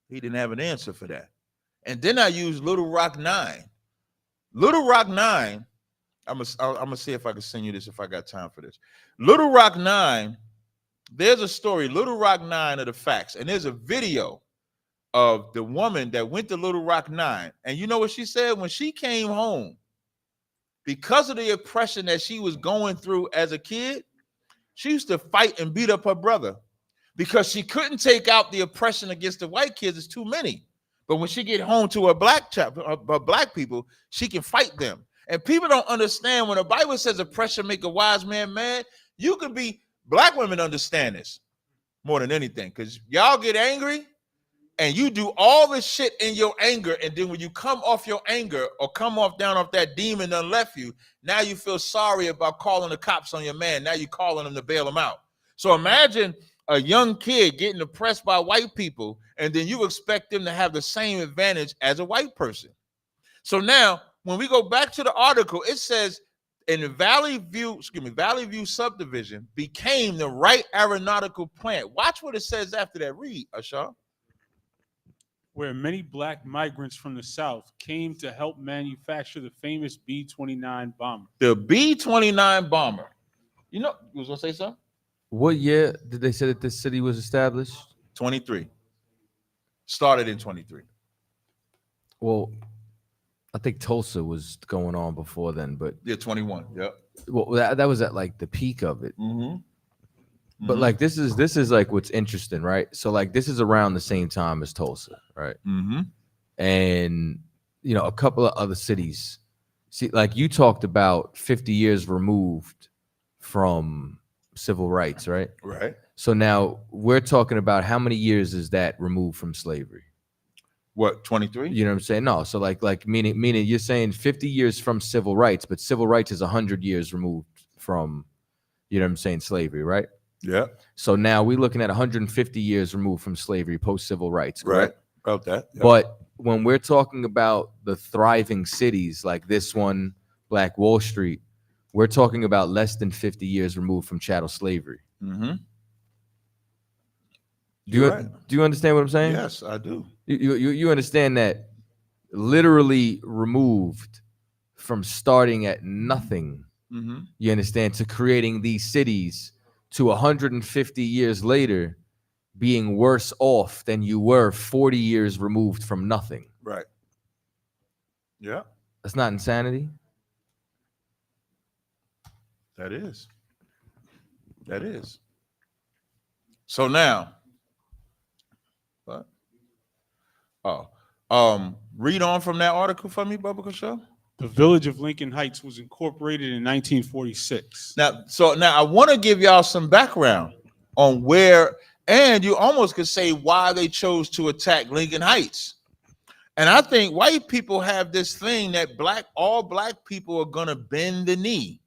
He didn't have an answer for that. And then I used Little Rock 9. Little Rock 9, I'm gonna see if I can send you this if I got time for this. Little Rock 9, there's a story, Little Rock 9 of the facts, and there's a video of the woman that went to Little Rock 9. And you know what she said? When she came home, because of the oppression that she was going through as a kid, she used to fight and beat up her brother because she couldn't take out the oppression against the white kids. It's too many. But when she get home to her black people, she can fight them. And people don't understand when the Bible says oppression make a wise man mad. You can be, black women understand this more than anything, because y'all get angry and you do all this shit in your anger, and then when you come off your anger or come off down off that demon that left you, now you feel sorry about calling the cops on your man. Now you're calling them to bail him out. So imagine a young kid getting oppressed by white people, and then you expect them to have the same advantage as a white person. So now, when we go back to the article, it says in the Valley View subdivision became the Wright Aeronautical Plant. Watch what it says after that. Read, Ashar. Where many black migrants from the South came to help manufacture the famous B-29 bomber. The B-29 bomber. You know, you was gonna say something? What year did they say that this city was established? 23. Started in 23. Well, I think Tulsa was going on before then, but yeah, 21. Yep. Well, that was at like the peak of it. Mm-hmm. But like this is like what's interesting, right? So like this is around the same time as Tulsa, right? Mm-hmm. And you know, a couple of other cities. See, like you talked about 50 years removed from civil rights, right? Right. So now we're talking about how many years is that removed from slavery? What, 23? You know what I'm saying? No. So like meaning you're saying 50 years from civil rights, but civil rights is 100 years removed from, you know what I'm saying, slavery, right? Yeah. So now we're looking at 150 years removed from slavery, post civil rights, correct? Right. About that. Yep. But when we're talking about the thriving cities like this one, Black Wall Street, we're talking about less than 50 years removed from chattel slavery. Mm-hmm. Do you understand what I'm saying? Yes, I do. You understand that literally removed from starting at nothing, you understand, to creating these cities to 150 years later being worse off than you were 40 years removed from nothing. Right. Yeah. That's not insanity. That is. That is. So now, what? Read on from that article for me, Bubba Show. The village of Lincoln Heights was incorporated in 1946. Now I want to give y'all some background on where, and you almost could say why they chose to attack Lincoln Heights. And I think white people have this thing that all black people are gonna bend the knee.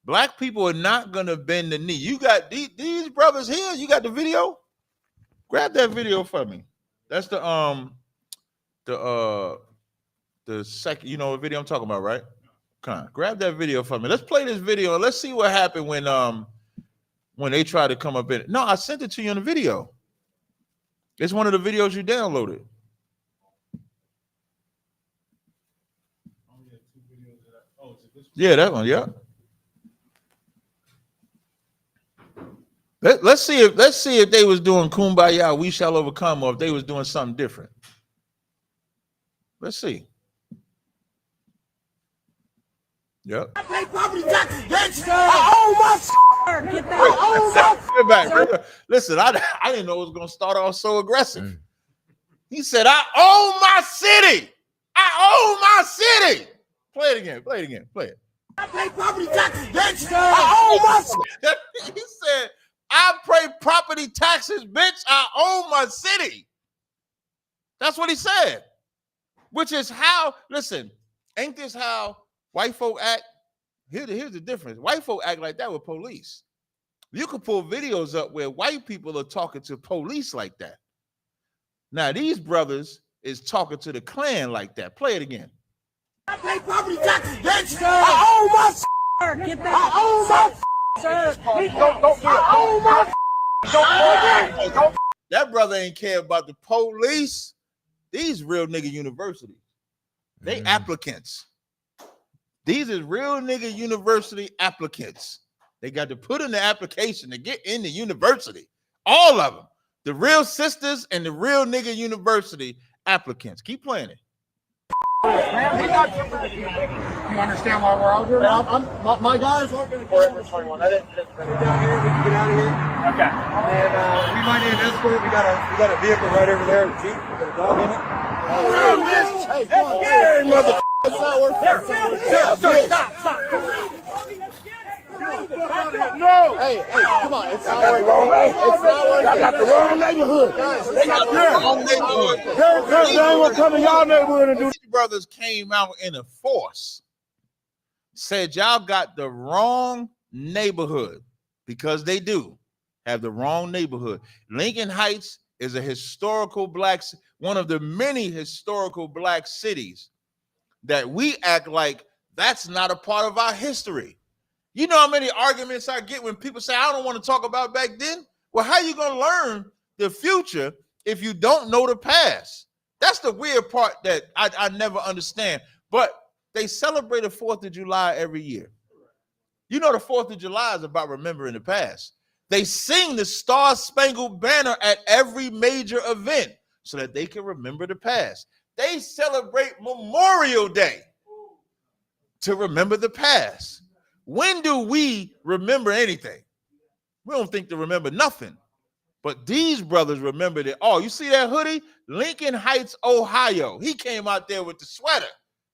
Black people are not gonna bend the knee. You got these brothers here. You got the video. Grab that video for me. That's the second, you know what video I'm talking about, right? Come on, grab that video for me. Let's play this video and let's see what happened when they tried to come up in it. No, I sent it to you in the video. It's one of the videos you downloaded. Yeah, that one, yeah. Let's see if they was doing Kumbaya, we shall overcome, or if they was doing something different. Let's see. Yep. I pay property taxes, bitch. I owe my Get that. Bring it back. Listen, I didn't know it was gonna start off so aggressive. He said, I owe my city. I owe my city. Play it again. Play it again. Play it. I pay property taxes, bitch. I owe my He said, I pay property taxes, bitch. I owe my city. That's what he said. Which is how, listen, ain't this how white folk act? Here's the difference. White folk act like that with police. You can pull videos up where white people are talking to police like that. Now, these brothers is talking to the Klan like that. Play it again. I pay property taxes, bitch. I own my Get I that. own my Sir, Don't do it. I own my Don't That brother ain't care about the police. These real nigga universities. They applicants. These is real nigga university applicants. They got to put in the application to get in the university. All of them. The real sisters and the real nigga university applicants. Keep playing it. You understand why we're out here? My guys aren't going to Forever 21. I didn't just down here. We can get out of here. Okay. And we might need an escort. We got a vehicle right over there. A Jeep. We got a dog in it. Hey, mother. It's not worth it. Stop. No. Hey, come on. It's not worth it. It's not worth it. I got the wrong neighborhood. They got the wrong neighborhood. They ain't gonna come in y'all neighborhood and do. These brothers came out in a force. Said y'all got the wrong neighborhood, because they do have the wrong neighborhood. Lincoln Heights is a historical one of the many historical black cities that we act like that's not a part of our history. You know how many arguments I get when people say, I don't want to talk about back then? Well, how you going to learn the future if you don't know the past? That's the weird part that I never understand. But they celebrate the 4th of July every year. You know the 4th of July is about remembering the past. They sing the Star-Spangled Banner at every major event so that they can remember the past. They celebrate Memorial Day to remember the past. When do we remember anything? We don't think to remember nothing. But these brothers remembered it. Oh, you see that hoodie? Lincoln Heights, Ohio. He came out there with the sweater.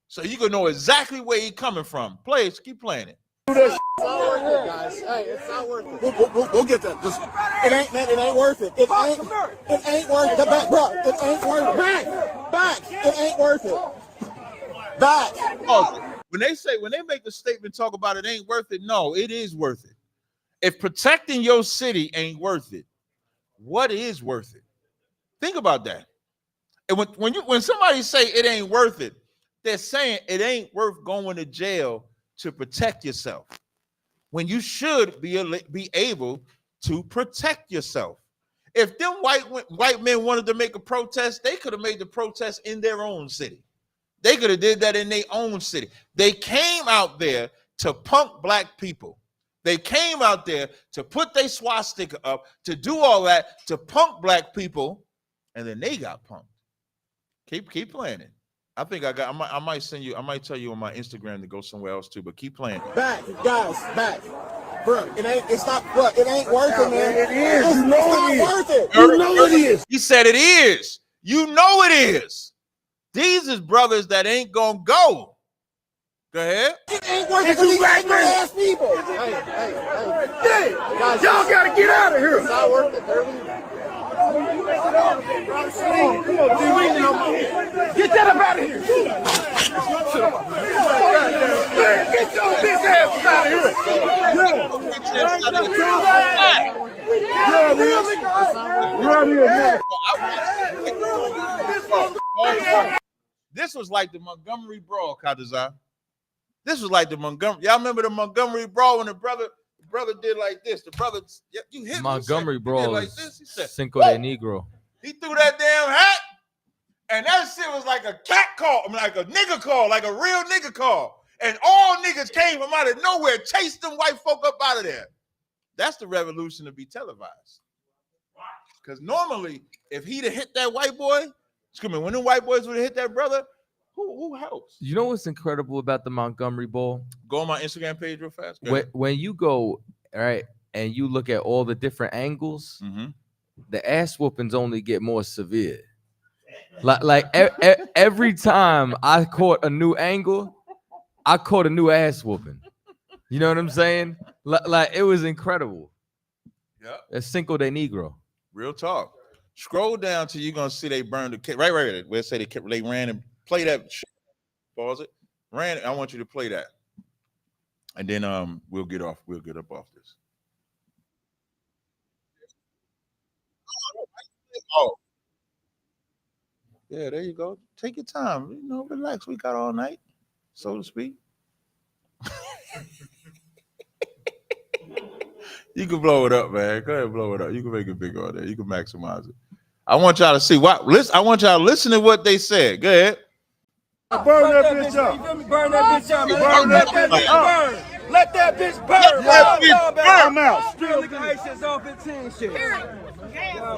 So you can know exactly where he's coming from. Please keep playing it. It's not worth it, guys. Hey, it's not worth it. We'll get that. It ain't worth it. It ain't worth it. Back, bro. It ain't worth it. Back. It ain't worth it. Back. Oh, when they make the statement, talk about it ain't worth it. No, it is worth it. If protecting your city ain't worth it, what is worth it? Think about that. And when somebody say it ain't worth it, they're saying it ain't worth going to jail to protect yourself, when you should be able to protect yourself. If them white men wanted to make a protest, they could have made the protest in their own city. They could have did that in their own city. They came out there to punk black people. They came out there to put their swastika up, to do all that, to punk black people, and then they got punked. Keep playing it. I think I might send you, I might tell you on my Instagram to go somewhere else too, but keep playing it. Back, guys, back. Bro, it ain't worth it, man. It is. It's not worth it. You know it is. He said it is. You know it is. These is brothers that ain't gonna go. Go ahead. It ain't worth it for these ass people. Hey. Guys, y'all gotta get out of here. It's not worth it. Get that up out of here. Get your bitch ass out of here. This was like the Montgomery Brawl, Kadazan. This was like the Montgomery. Y'all remember the Montgomery Brawl when the brother did like this? The brother, you hit Montgomery Brawl like is this. He said, Cinco de Negro. He threw that damn hat, and that shit was like a cat call, like a nigga call, like a real nigga call. And all niggas came from out of nowhere, chased them white folk up out of there. That's the revolution to be televised. Because normally, if he'd have hit that white boy, when them white boys would have hit that brother, who helps? You know what's incredible about the Montgomery Brawl? Go on my Instagram page real fast. When you go, all right, and you look at all the different angles, the ass whoopings only get more severe. Like every time I caught a new angle, I caught a new ass whooping. You know what I'm saying? Like it was incredible. Yeah. That's Cinco de Negro. Real talk. Scroll down till you're gonna see they burned the kid. Right. Where say they ran and play that. Pause it. Ran. I want you to play that, and then we'll get up off this. Oh. Yeah, there you go. Take your time. Relax. We got all night. so to speak. You can blow it up, man. Go ahead and blow it up. You can make it bigger on there. You can maximize it. I want y'all to see what. Listen, I want y'all to listen to what they said. Go ahead. Burn that bitch up. Burn that bitch up. Burn that bitch up. Let that bitch burn. Let that bitch burn. I'm out. Still legalization's off 15 shit.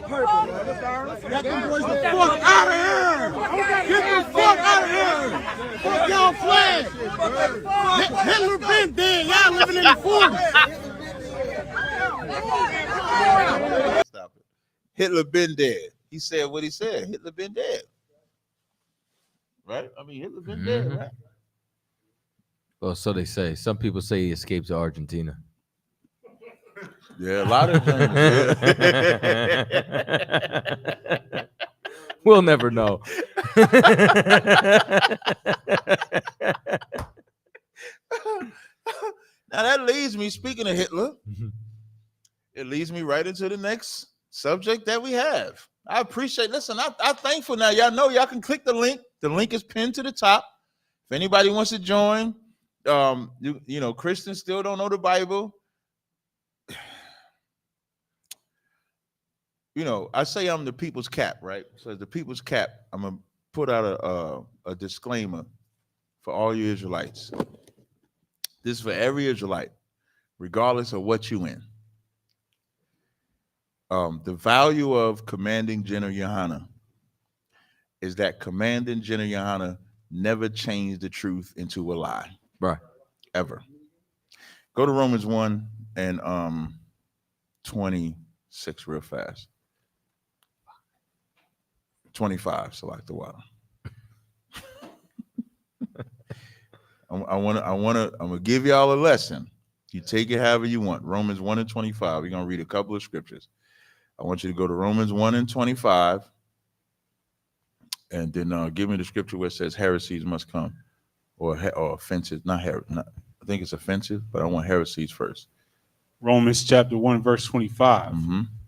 Purple, man. Get them boys the fuck out of here. Get the fuck out of here. Fuck y'all flag. Hitler been dead. Y'all living in the 40s. Stop it. Hitler been dead. He said what he said. Hitler been dead. Right? I mean, Hitler been dead, right? Well, so they say. Some people say he escaped to Argentina. Yeah, a lot of things. We'll never know. Now that leads me, speaking of Hitler, it leads me right into the next subject that we have. I appreciate, listen, I'm thankful now. Y'all know y'all can click the link. The link is pinned to the top. If anybody wants to join, you know, Christians still don't know the Bible. You know, I say I'm the people's cap, right? So as the people's cap, I'm gonna put out a disclaimer for all you Israelites. This is for every Israelite, regardless of what you in. The value of commanding General Yohana is that commanding General Yohana never changed the truth into a lie. Right. Ever. Go to Romans 1 and 26 real fast. 25, select the water. I'm gonna give y'all a lesson. You take it however you want. Romans 1 and 25. We're gonna read a couple of scriptures. I want you to go to Romans 1 and 25, and then give me the scripture where it says heresies must come, or offenses. I think it's offensive, but I want heresies first. Romans chapter 1, verse 25.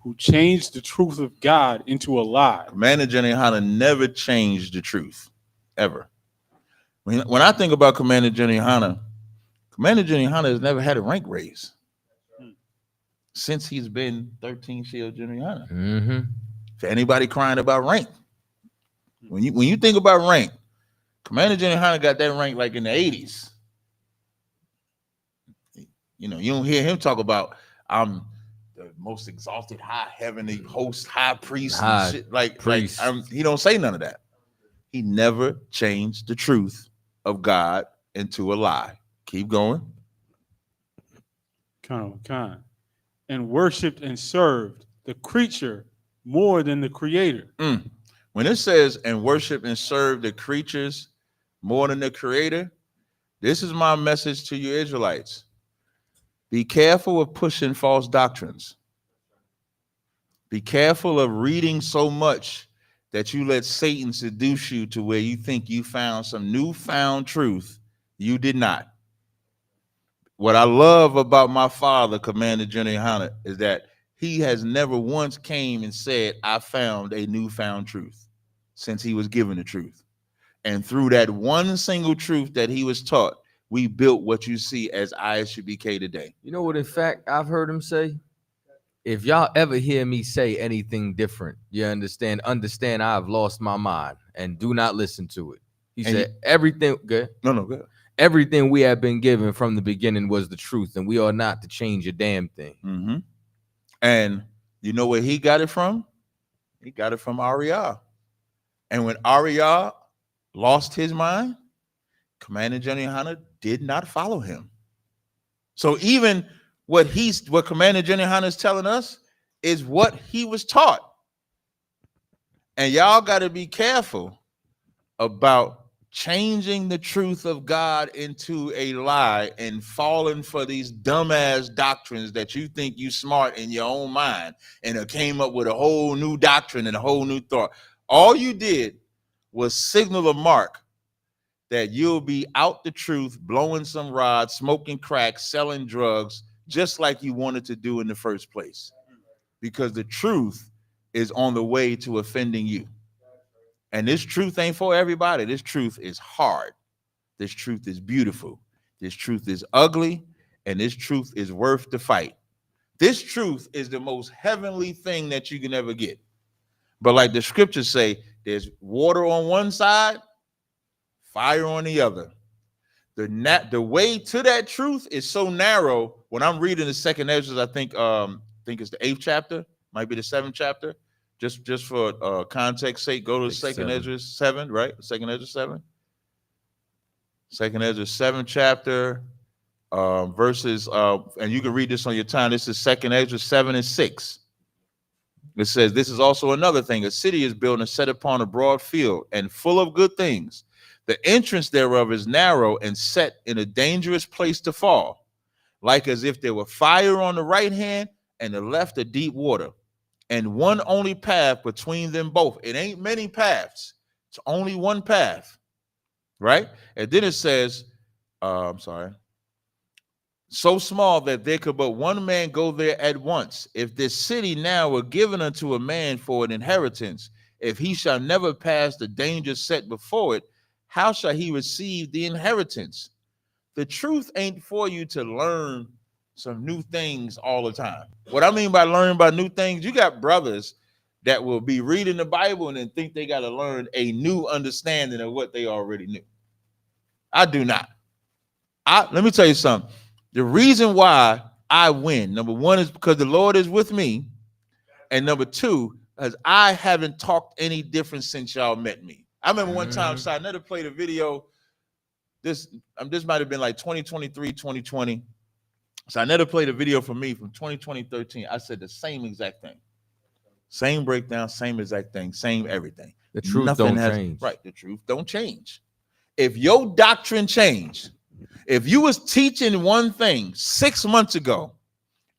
Who changed the truth of God into a lie. Commander General Yohana never changed the truth, ever. When I think about Commander General Yohana, Commander General Yohana has never had a rank raise since he's been 13th Shield General Yohana. For anybody crying about rank, when you think about rank, Commander General Yohana got that rank like in the 80s. You know, you don't hear him talk about I'm the most exalted high heavenly host, high priest, and shit. He don't say none of that. He never changed the truth of God into a lie. Keep going. And worshipped and served the creature more than the creator. When it says and worship and serve the creatures more than the creator, this is my message to you Israelites. Be careful of pushing false doctrines. Be careful of reading so much that you let Satan seduce you to where you think you found some newfound truth. You did not. What I love about my father, Commander General Yohana, is that he has never once came and said, I found a newfound truth since he was given the truth. And through that one single truth that he was taught, we built what you see as ISUBK today. You know what, in fact, I've heard him say? If y'all ever hear me say anything different, you understand I've lost my mind and do not listen to it. He said everything good. No, good. Everything we have been given from the beginning was the truth, and we are not to change a damn thing. And you know where he got it from? He got it from Ariel. And when Ariel lost his mind, Commander General Yohana did not follow him. So even what Commander General Yohana is telling us is what he was taught. And y'all got to be careful about changing the truth of God into a lie and falling for these dumbass doctrines that you think you smart in your own mind and it came up with a whole new doctrine and a whole new thought. All you did was signal a mark that you'll be out the truth, blowing some rods, smoking crack, selling drugs, just like you wanted to do in the first place. Because the truth is on the way to offending you. And this truth ain't for everybody. This truth is hard This truth is beautiful. This truth is ugly, and this truth is worth the fight. This truth is the most heavenly thing that you can ever get. But like the scriptures say, there's water on one side, fire on the other. The way to that truth is so narrow. When I'm reading the second Ezra, I think it's the 8th chapter, might be the 7th chapter. Just for context sake, go to the second Ezra 7, right? Second Ezra 7. Second Ezra 7th chapter, verses, and you can read this on your time. This is second Ezra 7 and 6. It says, this is also another thing. A city is built and set upon a broad field and full of good things. The entrance thereof is narrow and set in a dangerous place to fall, like as if there were fire on the right hand and the left a deep water, and one only path between them both. It ain't many paths. It's only one path, right? And then it says, so small that there could but one man go there at once. If this city now were given unto a man for an inheritance, if he shall never pass the danger set before it, how shall he receive the inheritance? The truth ain't for you to learn some new things all the time. What I mean by learning about new things, you got brothers that will be reading the Bible and then think they got to learn a new understanding of what they already knew. I do not. Let me tell you something. The reason why I win, number one, is because the Lord is with me. And number two, is I haven't talked any different since y'all met me. I remember one time, Sinetta played a video. This might have been like 2023, 2020. Sinetta played a video for me from 2020, 13. I said the same exact thing. Same breakdown, same exact thing, same everything. The truth don't change. Right, the truth don't change. If your doctrine changed, if you was teaching one thing 6 months ago,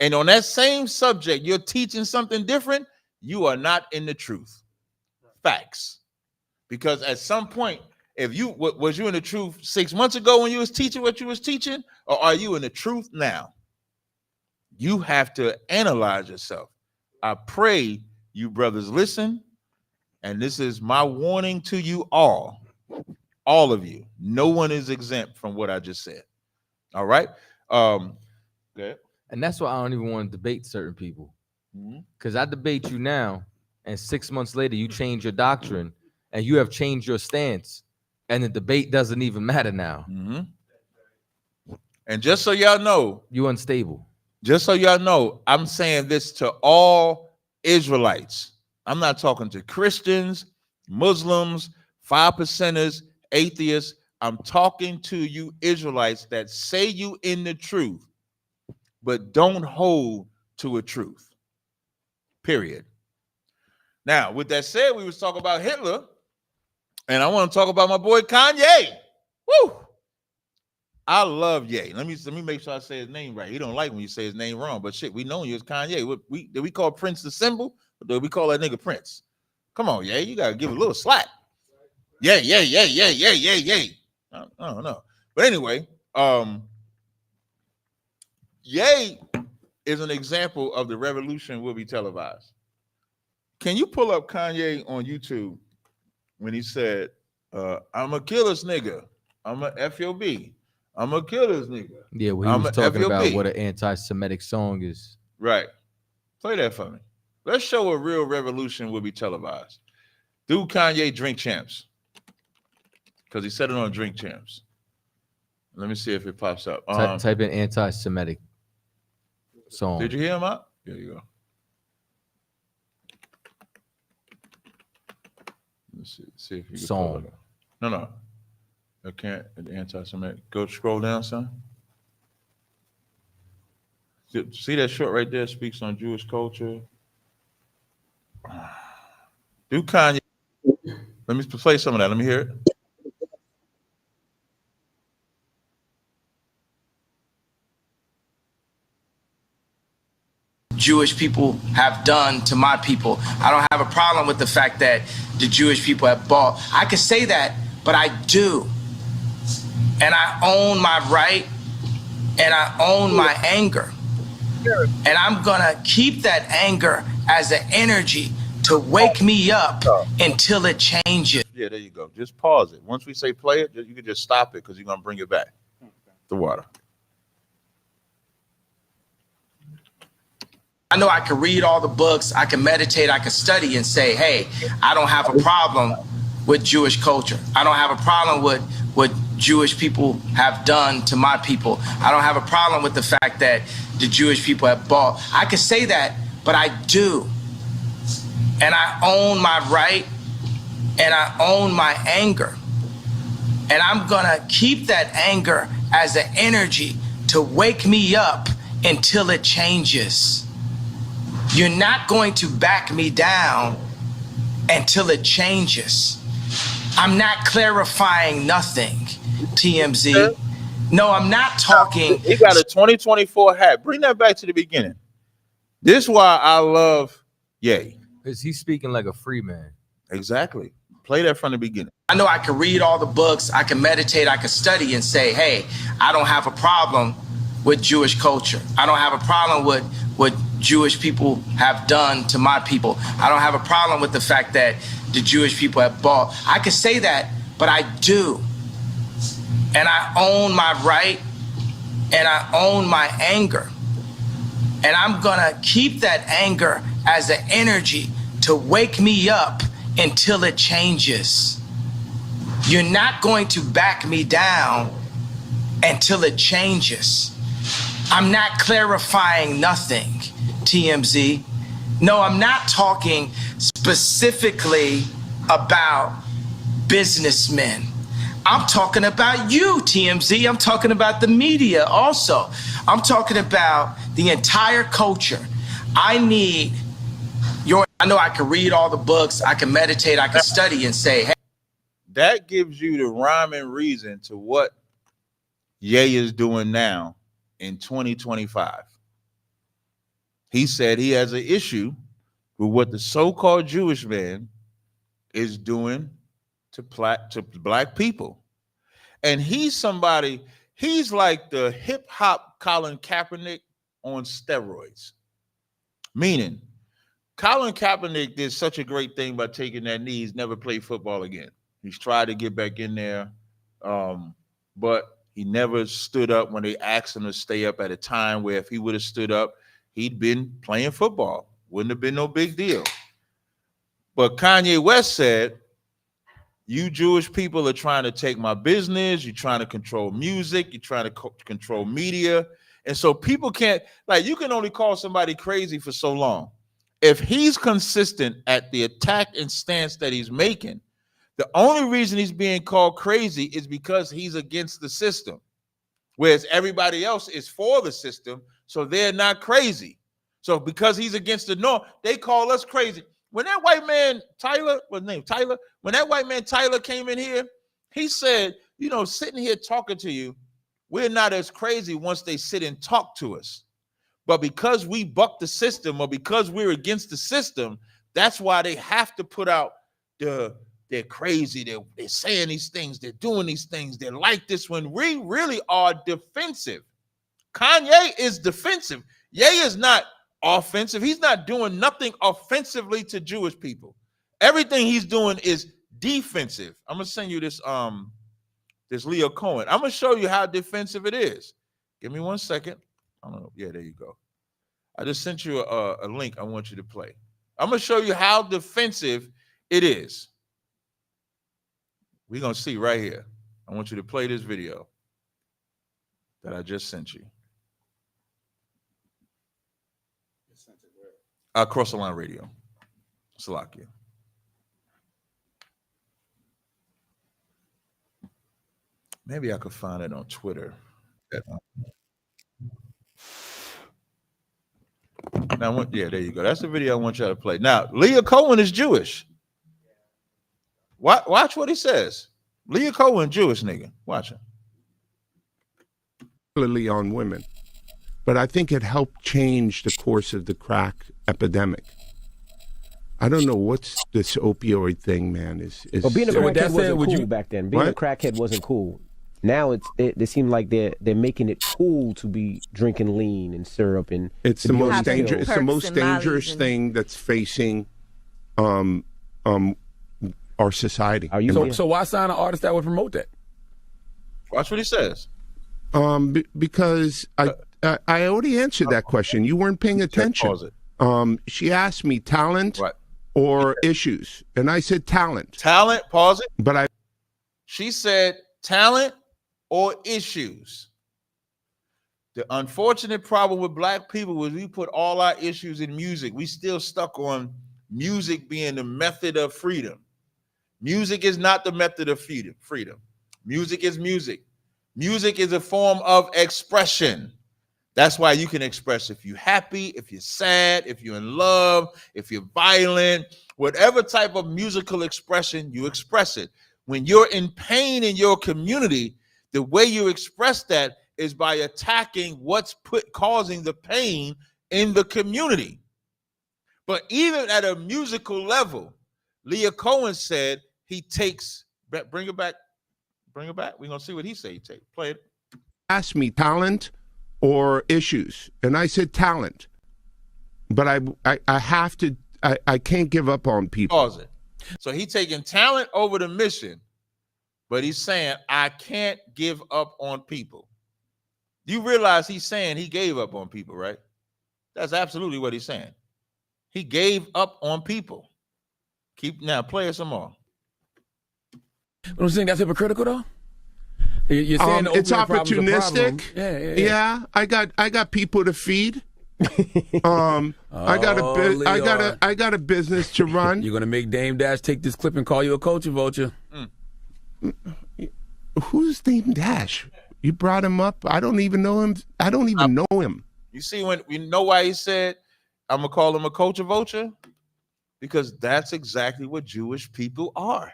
and on that same subject, you're teaching something different, you are not in the truth. Facts. Because at some point, if you was you in the truth 6 months ago when you was teaching what you was teaching, or are you in the truth now? You have to analyze yourself. I pray you brothers listen, and this is my warning to you all of you. No one is exempt from what I just said. All right. Good. And that's why I don't even want to debate certain people. Because I debate you now, and 6 months later you change your doctrine and you have changed your stance, and the debate doesn't even matter now. And just so y'all know, you unstable. Just so y'all know, I'm saying this to all Israelites. I'm not talking to Christians, Muslims, 5%ers, atheists. I'm talking to you Israelites that say you in the truth, but don't hold to a truth. Period. Now, with that said, we was talking about Hitler, and I want to talk about my boy Kanye. Woo! I love Ye. Let me make sure I say his name right. He don't like when you say his name wrong, but shit, we know you as Kanye. Did we call Prince the symbol, or did we call that nigga Prince? Come on, Ye, you gotta give a little slack. Yeah. I don't know, but anyway, Ye is an example of the revolution will be televised. Can you pull up Kanye on YouTube when he said, "I'm a kill this nigga. I'm a FOB. I'm gonna kill this nigga." Yeah, well, he was talking about what an anti-Semitic song is. Right. Play that for me. Let's show a real revolution will be televised. Do Kanye Drink Champs. Because he said it on Drink Champs. Let me see if it pops up. Type in anti-Semitic song. Did you hear him out? There you go. Let's see if you can song. No. I can't. Anti-Semitic. Go scroll down, son. See that short right there? Speaks on Jewish culture. Do Kanye. Let me play some of that. Let me hear it. Jewish people have done to my people. I don't have a problem with the fact that the Jewish people have bought. I could say that, but I do. And I own my right, and I own my anger. And I'm gonna keep that anger as an energy to wake me up until it changes. Yeah, there you go. Just pause it. Once we say play it, you can just stop it because you're gonna bring it back. The water. I know I can read all the books, I can meditate, I can study and say, hey, I don't have a problem with Jewish culture. I don't have a problem with what Jewish people have done to my people. I don't have a problem with the fact that the Jewish people have bought. I can say that, but I do. And I own my right and I own my anger. And I'm gonna keep that anger as an energy to wake me up until it changes. You're not going to back me down until it changes. I'm not clarifying nothing, TMZ. No, I'm not talking. He got a 2024 hat. Bring that back to the beginning. This is why I love Ye. Is he speaking like a free man? Exactly. Play that from the beginning. I know I can read all the books, I can meditate, I can study and say, hey, I don't have a problem with Jewish culture. I don't have a problem with what Jewish people have done to my people. I don't have a problem with the fact that the Jewish people have bought. I can say that, but I do. And I own my right and I own my anger. And I'm gonna keep that anger as an energy to wake me up until it changes. You're not going to back me down until it changes. I'm not clarifying nothing, TMZ. No, I'm not talking specifically about businessmen. I'm talking about you, TMZ. I'm talking about the media also. I'm talking about the entire culture. I need your, I know I can read all the books, I can meditate, I can study and say, hey. That gives you the rhyme and reason to what Ye is doing now in 2025. He said he has an issue with what the so-called Jewish man is doing to black people. And he's somebody, he's like the hip-hop Colin Kaepernick on steroids. Meaning, Colin Kaepernick did such a great thing by taking that knee, he's never played football again. He's tried to get back in there, but he never stood up when they asked him to stay up at a time where if he would have stood up, he'd been playing football. Wouldn't have been no big deal. But Kanye West said, you Jewish people are trying to take my business. You're trying to control music. You're trying to control media. And so people can't, like, you can only call somebody crazy for so long. If he's consistent at the attack and stance that he's making, the only reason he's being called crazy is because he's against the system, whereas everybody else is for the system, so they're not crazy. So because he's against the norm, they call us crazy. When that white man, Tyler, what's his name? Tyler, when that white man, Tyler, came in here, he said, you know, sitting here talking to you, we're not as crazy once they sit and talk to us. But because we buck the system or because we're against the system, that's why they have to put out they're crazy, they're saying these things, they're doing these things, they're like this, when we really are defensive. Kanye is defensive. Ye is not offensive. He's not doing nothing offensively to Jewish people. Everything he's doing is defensive. I'm gonna send you this this Leo Cohen. I'm gonna show you how defensive it is. Give me 1 second. I don't know. Yeah, there you go. I just sent you a link I want you to play. I'm gonna show you how defensive it is. We're gonna see right here. I want you to play this video that I just sent you. Across the Line Radio. Salakia. Maybe I could find it on Twitter. Now, yeah, there you go. That's the video I want y'all to play. Now, Leah Cohen is Jewish. Watch what he says. Leah Cohen, Jewish nigga. Watch it. On women. But I think it helped change the course of the crack epidemic. I don't know what's this opioid thing, man. Well, being a crackhead wasn't cool back then. Being a crackhead wasn't cool. Now it seems like they're making it cool to be drinking lean and syrup and it's the most dangerous. It's the most dangerous thing that's facing our society. So why sign an artist that would promote that? Watch what he says. Because I already answered that question. You weren't paying attention. Pause it. She asked me talent or issues, and I said talent. Talent. Pause it. But she said talent or issues. The unfortunate problem with black people was we put all our issues in music. We still stuck on music being the method of freedom. Music is not the method of freedom. Music is music. Music is a form of expression. That's why you can express if you're happy, if you're sad, if you're in love, if you're violent, whatever type of musical expression, you express it. When you're in pain in your community, the way you express that is by attacking what's causing the pain in the community. But even at a musical level, Leah Cohen said he takes, bring it back. We're going to see what he said. Play it. Asked me talent or issues, and I said talent. But I have to, I can't give up on people. Pause it. So he's taking talent over the mission, but he's saying, I can't give up on people. You realize he's saying he gave up on people, right? That's absolutely what he's saying. He gave up on people. Play it some more. Don't you think that's hypocritical though? You're saying it's opportunistic. Yeah. I got people to feed. I got a business to run. You're gonna make Dame Dash take this clip and call you a culture vulture. Who's Dame Dash? You brought him up. I don't even know him. I don't even know him. You see, when you know why he said, I'm gonna call him a culture vulture? Because that's exactly what Jewish people are.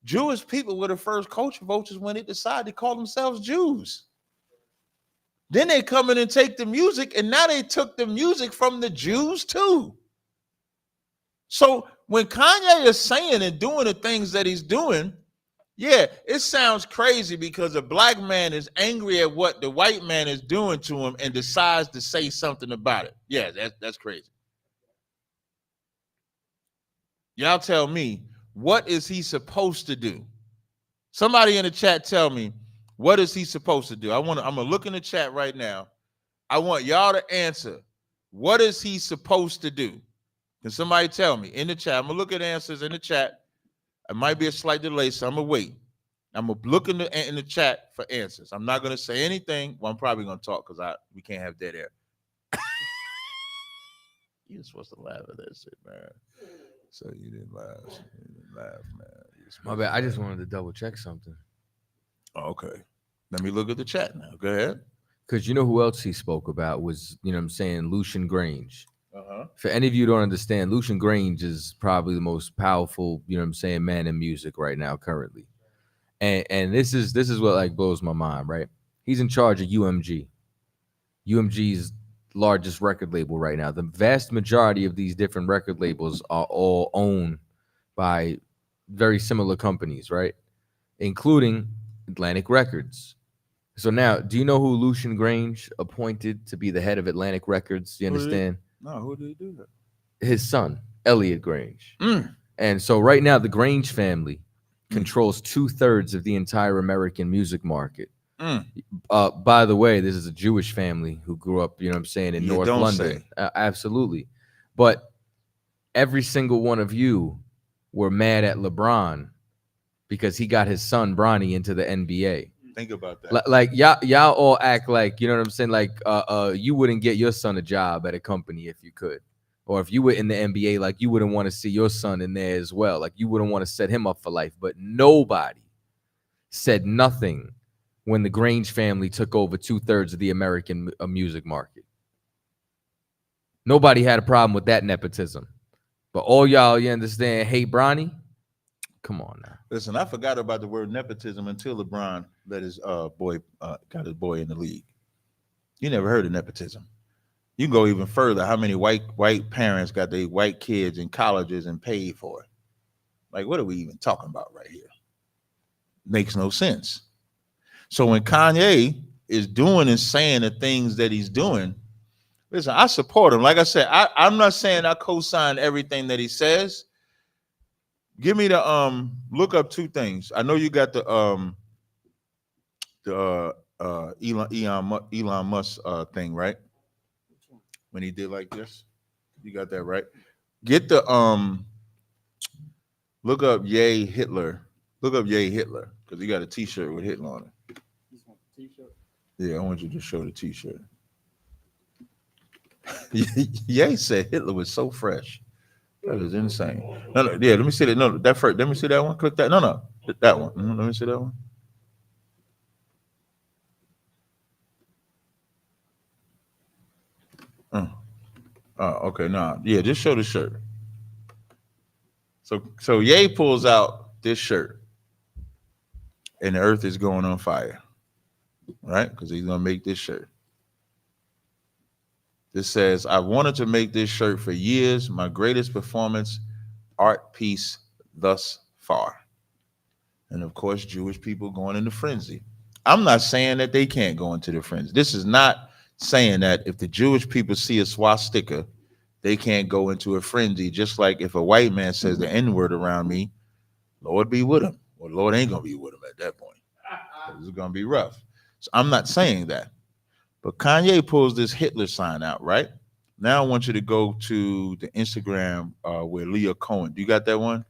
Jewish people were the first culture vultures when they decided to call themselves Jews. Then they come in and take the music, and now they took the music from the Jews too. So when Kanye is saying and doing the things that he's doing, yeah, it sounds crazy because a black man is angry at what the white man is doing to him and decides to say something about it. Yeah, that's crazy. Y'all tell me, what is he supposed to do? Somebody in the chat tell me, what is he supposed to do? I'm gonna look in the chat right now. I want y'all to answer. What is he supposed to do? Can somebody tell me in the chat? I'm gonna look at answers in the chat. It might be a slight delay, so I'm gonna wait. I'm gonna look in the chat for answers. I'm not gonna say anything. Well, I'm probably gonna talk because we can't have dead air. You're supposed to laugh at that shit, man. So you didn't laugh. Man. My bad. I just wanted to double check something. Okay. Let me look at the chat now. Go ahead. Because you know who else he spoke about was, you know what I'm saying, Lucian Grange. For any of you who don't understand, Lucian Grange is probably the most powerful, you know what I'm saying, man in music right now currently. And this is what like blows my mind, right? He's in charge of UMG. UMG's largest record label right now. The vast majority of these different record labels are all owned by very similar companies, right? Including Atlantic Records. So now, do you know who Lucian Grange appointed to be the head of Atlantic Records? Do you understand? No, who did he do that? His son, Elliot Grange. And so right now, the Grange family controls 2/3 of the entire American music market. By the way, this is a Jewish family who grew up, you know what I'm saying, in North London. Absolutely. But every single one of you were mad at LeBron because he got his son Bronny into the NBA. Think about that. Like y'all all act like, you know what I'm saying, like you wouldn't get your son a job at a company if you could. Or if you were in the NBA, like you wouldn't want to see your son in there as well. Like you wouldn't want to set him up for life. But nobody said nothing when the Grange family took over 2/3 of the American music market. Nobody had a problem with that nepotism. But all y'all, you understand, hate Bronny? Come on now. Listen, I forgot about the word nepotism until LeBron let his boy got his boy in the league. You never heard of nepotism. You can go even further. How many white parents got their white kids in colleges and paid for it? Like, what are we even talking about right here? Makes no sense. So when Kanye is doing and saying the things that he's doing, Listen, I support him. Like I said, I'm not saying I co-sign everything that he says. Give me the look up two things. I know you got the Elon Musk thing, right? When he did like this. You got that right. Get the look up Yay Hitler. Look up Yay Hitler because he got a T-shirt with Hitler on it. Yeah, I want you to show the T-shirt. Yay said Hitler was so fresh. That is insane. No, yeah, let me see that. No, that first. Let me see that one. Click that. No, that one. Let me see that one. Okay, nah. Yeah, just show the shirt. So Ye pulls out this shirt, and the earth is going on fire, right? Because he's gonna make this shirt. This says, "I wanted to make this shirt for years. My greatest performance, art piece thus far." And of course, Jewish people going into frenzy. I'm not saying that they can't go into the frenzy. This is not saying that if the Jewish people see a swastika, they can't go into a frenzy. Just like if a white man says the N-word around me, Lord be with him. Well, Lord ain't gonna be with him at that point. It's gonna be rough. So I'm not saying that. But Kanye pulls this Hitler sign out, right? Now I want you to go to the Instagram where Leah Cohen. Do you got that one?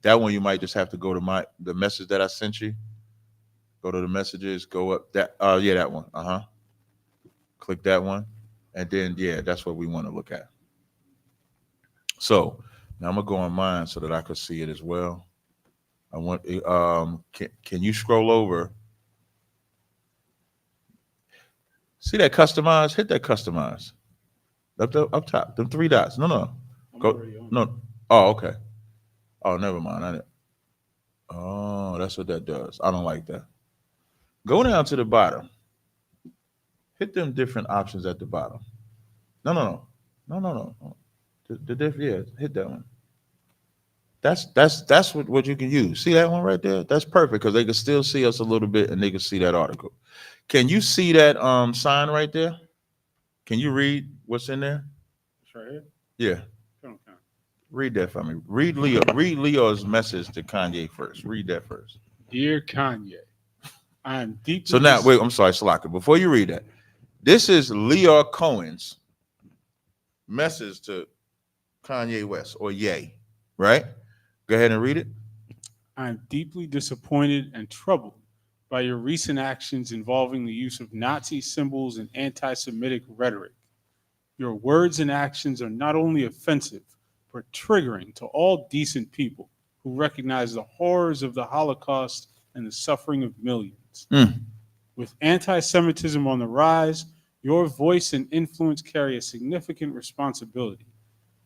That one you might just have to go to the message that I sent you. Go to the messages, go up that yeah, that one. Click that one. And then yeah, that's what we want to look at. So now I'm gonna go on mine so that I can see it as well. I want can you scroll over? See that customize? Hit that customize. Up top. Them three dots. No. Go no. Oh, okay. Oh, never mind. Oh, that's what that does. I don't like that. Go down to the bottom. Hit them different options at the bottom. No. Yeah, hit that one. That's what you can use. See that one right there? That's perfect because they can still see us a little bit and they can see that article. Can you see that sign right there? Can you read what's in there? It's right here. Yeah. Read that for me. Read Leo's message to Kanye first. Read that first. Dear Kanye, I am deeply. So now, wait. I'm sorry, Salaka. Before you read that, this is Leah Cohen's message to Kanye West or Ye, right? Go ahead and read it. I am deeply disappointed and troubled by your recent actions involving the use of Nazi symbols and anti-Semitic rhetoric. Your words and actions are not only offensive, but triggering to all decent people who recognize the horrors of the Holocaust and the suffering of millions. With anti-Semitism on the rise, your voice and influence carry a significant responsibility.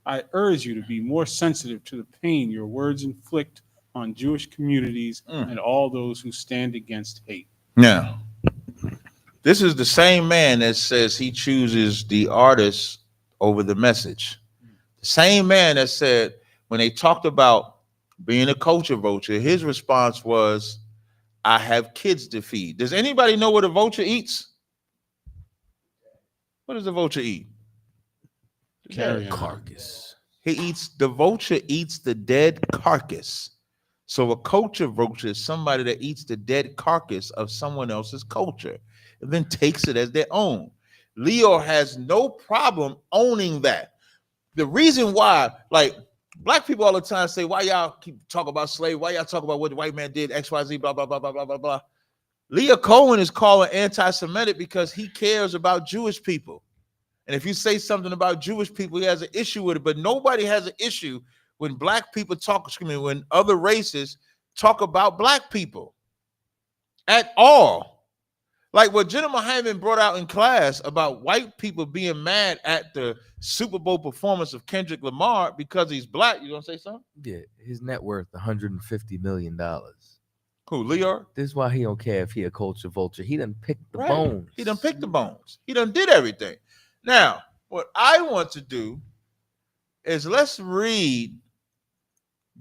I urge you to be more sensitive to the pain your words inflict on Jewish communities and all those who stand against hate. Now, this is the same man that says he chooses the artist over the message. The same man that said when they talked about being a culture vulture, his response was, I have kids to feed. Does anybody know what a vulture eats? What does a vulture eat? Carcass. The vulture eats the dead carcass. So a culture vulture is somebody that eats the dead carcass of someone else's culture and then takes it as their own. Leo has no problem owning that. The reason why, like, black people all the time say, why y'all keep talking about slavery? Why y'all talk about what the white man did, XYZ, blah, blah, blah, blah, blah, blah, blah. Leah Cohen is calling anti-Semitic because he cares about Jewish people. And if you say something about Jewish people, he has an issue with it. But nobody has an issue when black people when other races talk about black people at all. Like what Jenna Hyman brought out in class about white people being mad at the Super Bowl performance of Kendrick Lamar because he's black. You gonna say something? Yeah, his net worth $150 million. Who, Lear? This is why he don't care if he a culture vulture. He done picked the bones. He done picked the bones. He done did everything. Now, what I want to do is let's read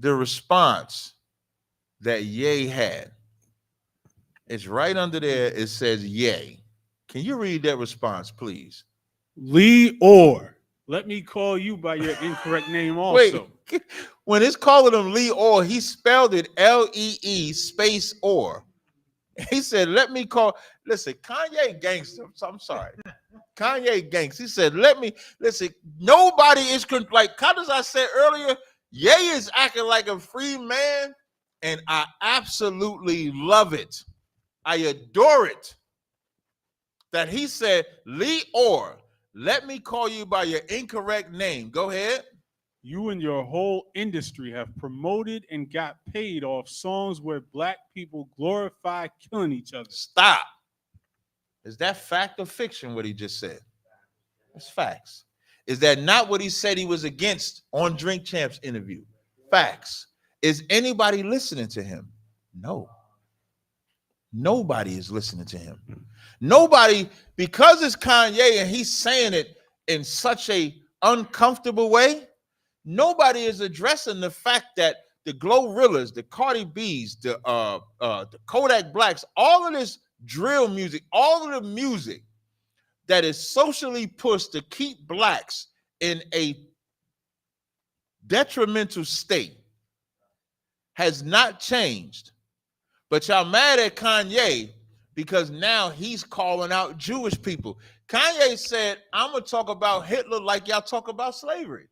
the response that Ye had. It's right under there. It says Ye. Can you read that response, please? Lee Orr. Let me call you by your incorrect name also. Wait, when it's calling him Lee Orr, he spelled it Lee space Orr. He said, let me call. Listen, Kanye gangster. I'm sorry. Kanye gangster. He said, let me, listen, nobody is, like, as I said earlier, Ye is acting like a free man, and I absolutely love it. I adore it that he said, Lee Orr, let me call you by your incorrect name. Go ahead. You and your whole industry have promoted and got paid off songs where black people glorify killing each other. Stop. Is that fact or fiction, what he just said? It's facts. Is that not what he said he was against on Drink Champs interview? Facts. Is anybody listening to him? No. Nobody is listening to him. Nobody, because it's Kanye and he's saying it in such a uncomfortable way, nobody is addressing the fact that the Glorrillas, the Cardi B's, the Kodak Blacks, all of this drill music, all of the music that is socially pushed to keep blacks in a detrimental state has not changed. But y'all mad at Kanye because now he's calling out Jewish people. Kanye said, I'm going to talk about Hitler like y'all talk about slavery.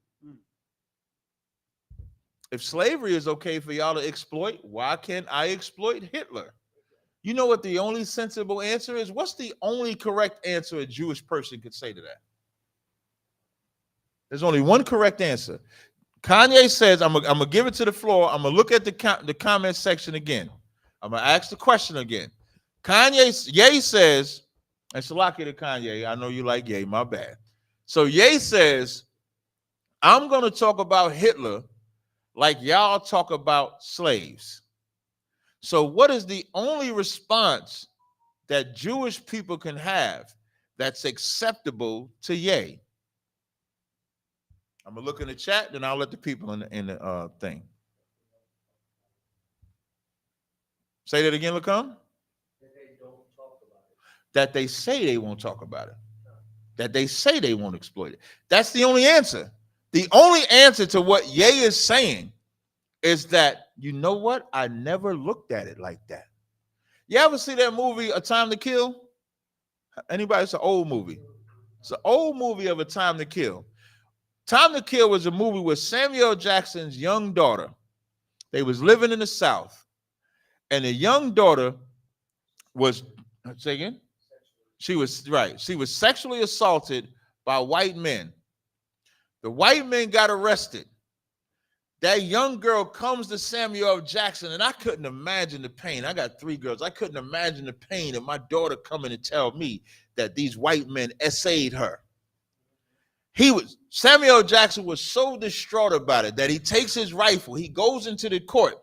If slavery is okay for y'all to exploit, why can't I exploit Hitler? You know what the only sensible answer is? What's the only correct answer a Jewish person could say to that? There's only one correct answer. Kanye says, I'm going to give it to the floor. I'm going to look at the comment section again. I'm going to ask the question again. Ye says, and Shalaki to Kanye, I know you like Ye, my bad. So Ye says, I'm going to talk about Hitler like y'all talk about slaves. So what is the only response that Jewish people can have that's acceptable to Ye? I'm going to look in the chat, then I'll let the people in the thing. Say that again, Lacombe. That they say they won't talk about it. That they say they won't exploit it. That's the only answer. The only answer to what Ye is saying is that, you know what? I never looked at it like that. You ever see that movie, A Time to Kill? Anybody? It's an old movie. It's an old movie of A Time to Kill. Time to Kill was a movie with Samuel Jackson's young daughter. They was living in the South. And the young daughter was, say again? She was sexually assaulted by white men. The white men got arrested. That young girl comes to Samuel Jackson, and I couldn't imagine the pain. I got 3 girls. I couldn't imagine the pain of my daughter coming to tell me that these white men essayed her. Samuel Jackson was so distraught about it that he takes his rifle, he goes into the court,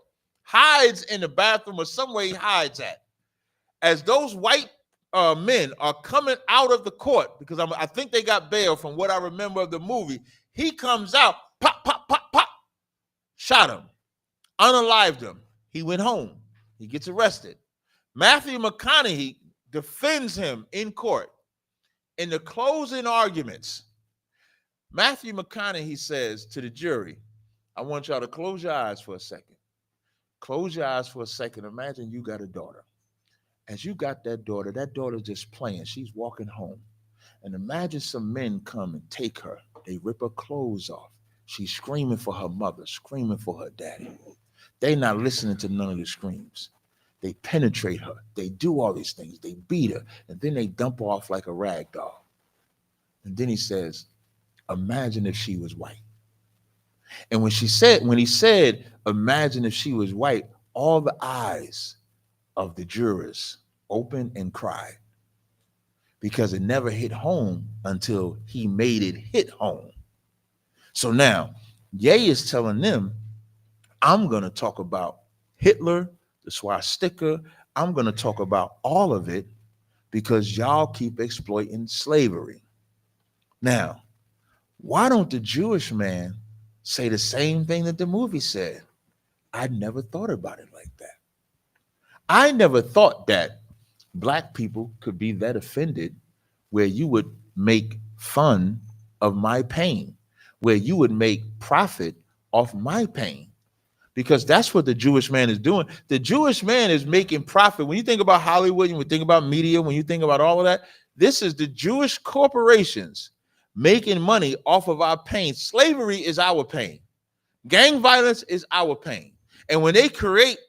hides in the bathroom or somewhere he hides at. As those white men are coming out of the court, because I think they got bail from what I remember of the movie, he comes out, pop, pop, pop, pop, shot him, unalived him. He went home. He gets arrested. Matthew McConaughey defends him in court. In the closing arguments, Matthew McConaughey says to the jury, I want y'all to close your eyes for a second. Close your eyes for a second. Imagine you got a daughter. As you got that daughter's just playing. She's walking home. And imagine some men come and take her. They rip her clothes off. She's screaming for her mother, screaming for her daddy. They not listening to none of the screams. They penetrate her. They do all these things. They beat her. And then they dump her off like a rag doll. And then he says, imagine if she was white. And when he said, imagine if she was white, all the eyes of the jurors opened and cried because it never hit home until he made it hit home. So now, Ye is telling them, I'm going to talk about Hitler, the swastika. I'm going to talk about all of it because y'all keep exploiting slavery. Now, why don't the Jewish man say the same thing that the movie said? I never thought about it like that. I never thought that black people could be that offended where you would make fun of my pain, where you would make profit off my pain. Because that's what the Jewish man is doing. The Jewish man is making profit. When you think about Hollywood, when you think about media, when you think about all of that, this is the Jewish corporations making money off of our pain. Slavery is our pain. Gang violence is our pain. And when they create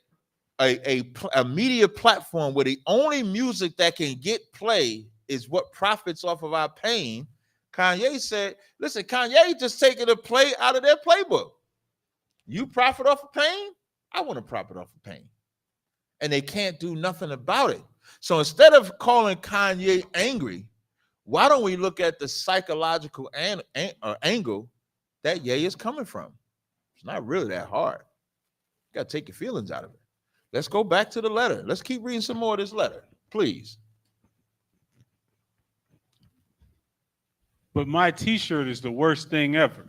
a media platform where the only music that can get play is what profits off of our pain, Kanye said, listen, Kanye just taking a play out of their playbook. You profit off of pain, I want to profit off of pain. And they can't do nothing about it. So instead of calling Kanye angry, why don't we look at the psychological angle that Ye is coming from? It's not really that hard. You got to take your feelings out of it. Let's go back to the letter. Let's keep reading some more of this letter, please. But my t-shirt is the worst thing ever.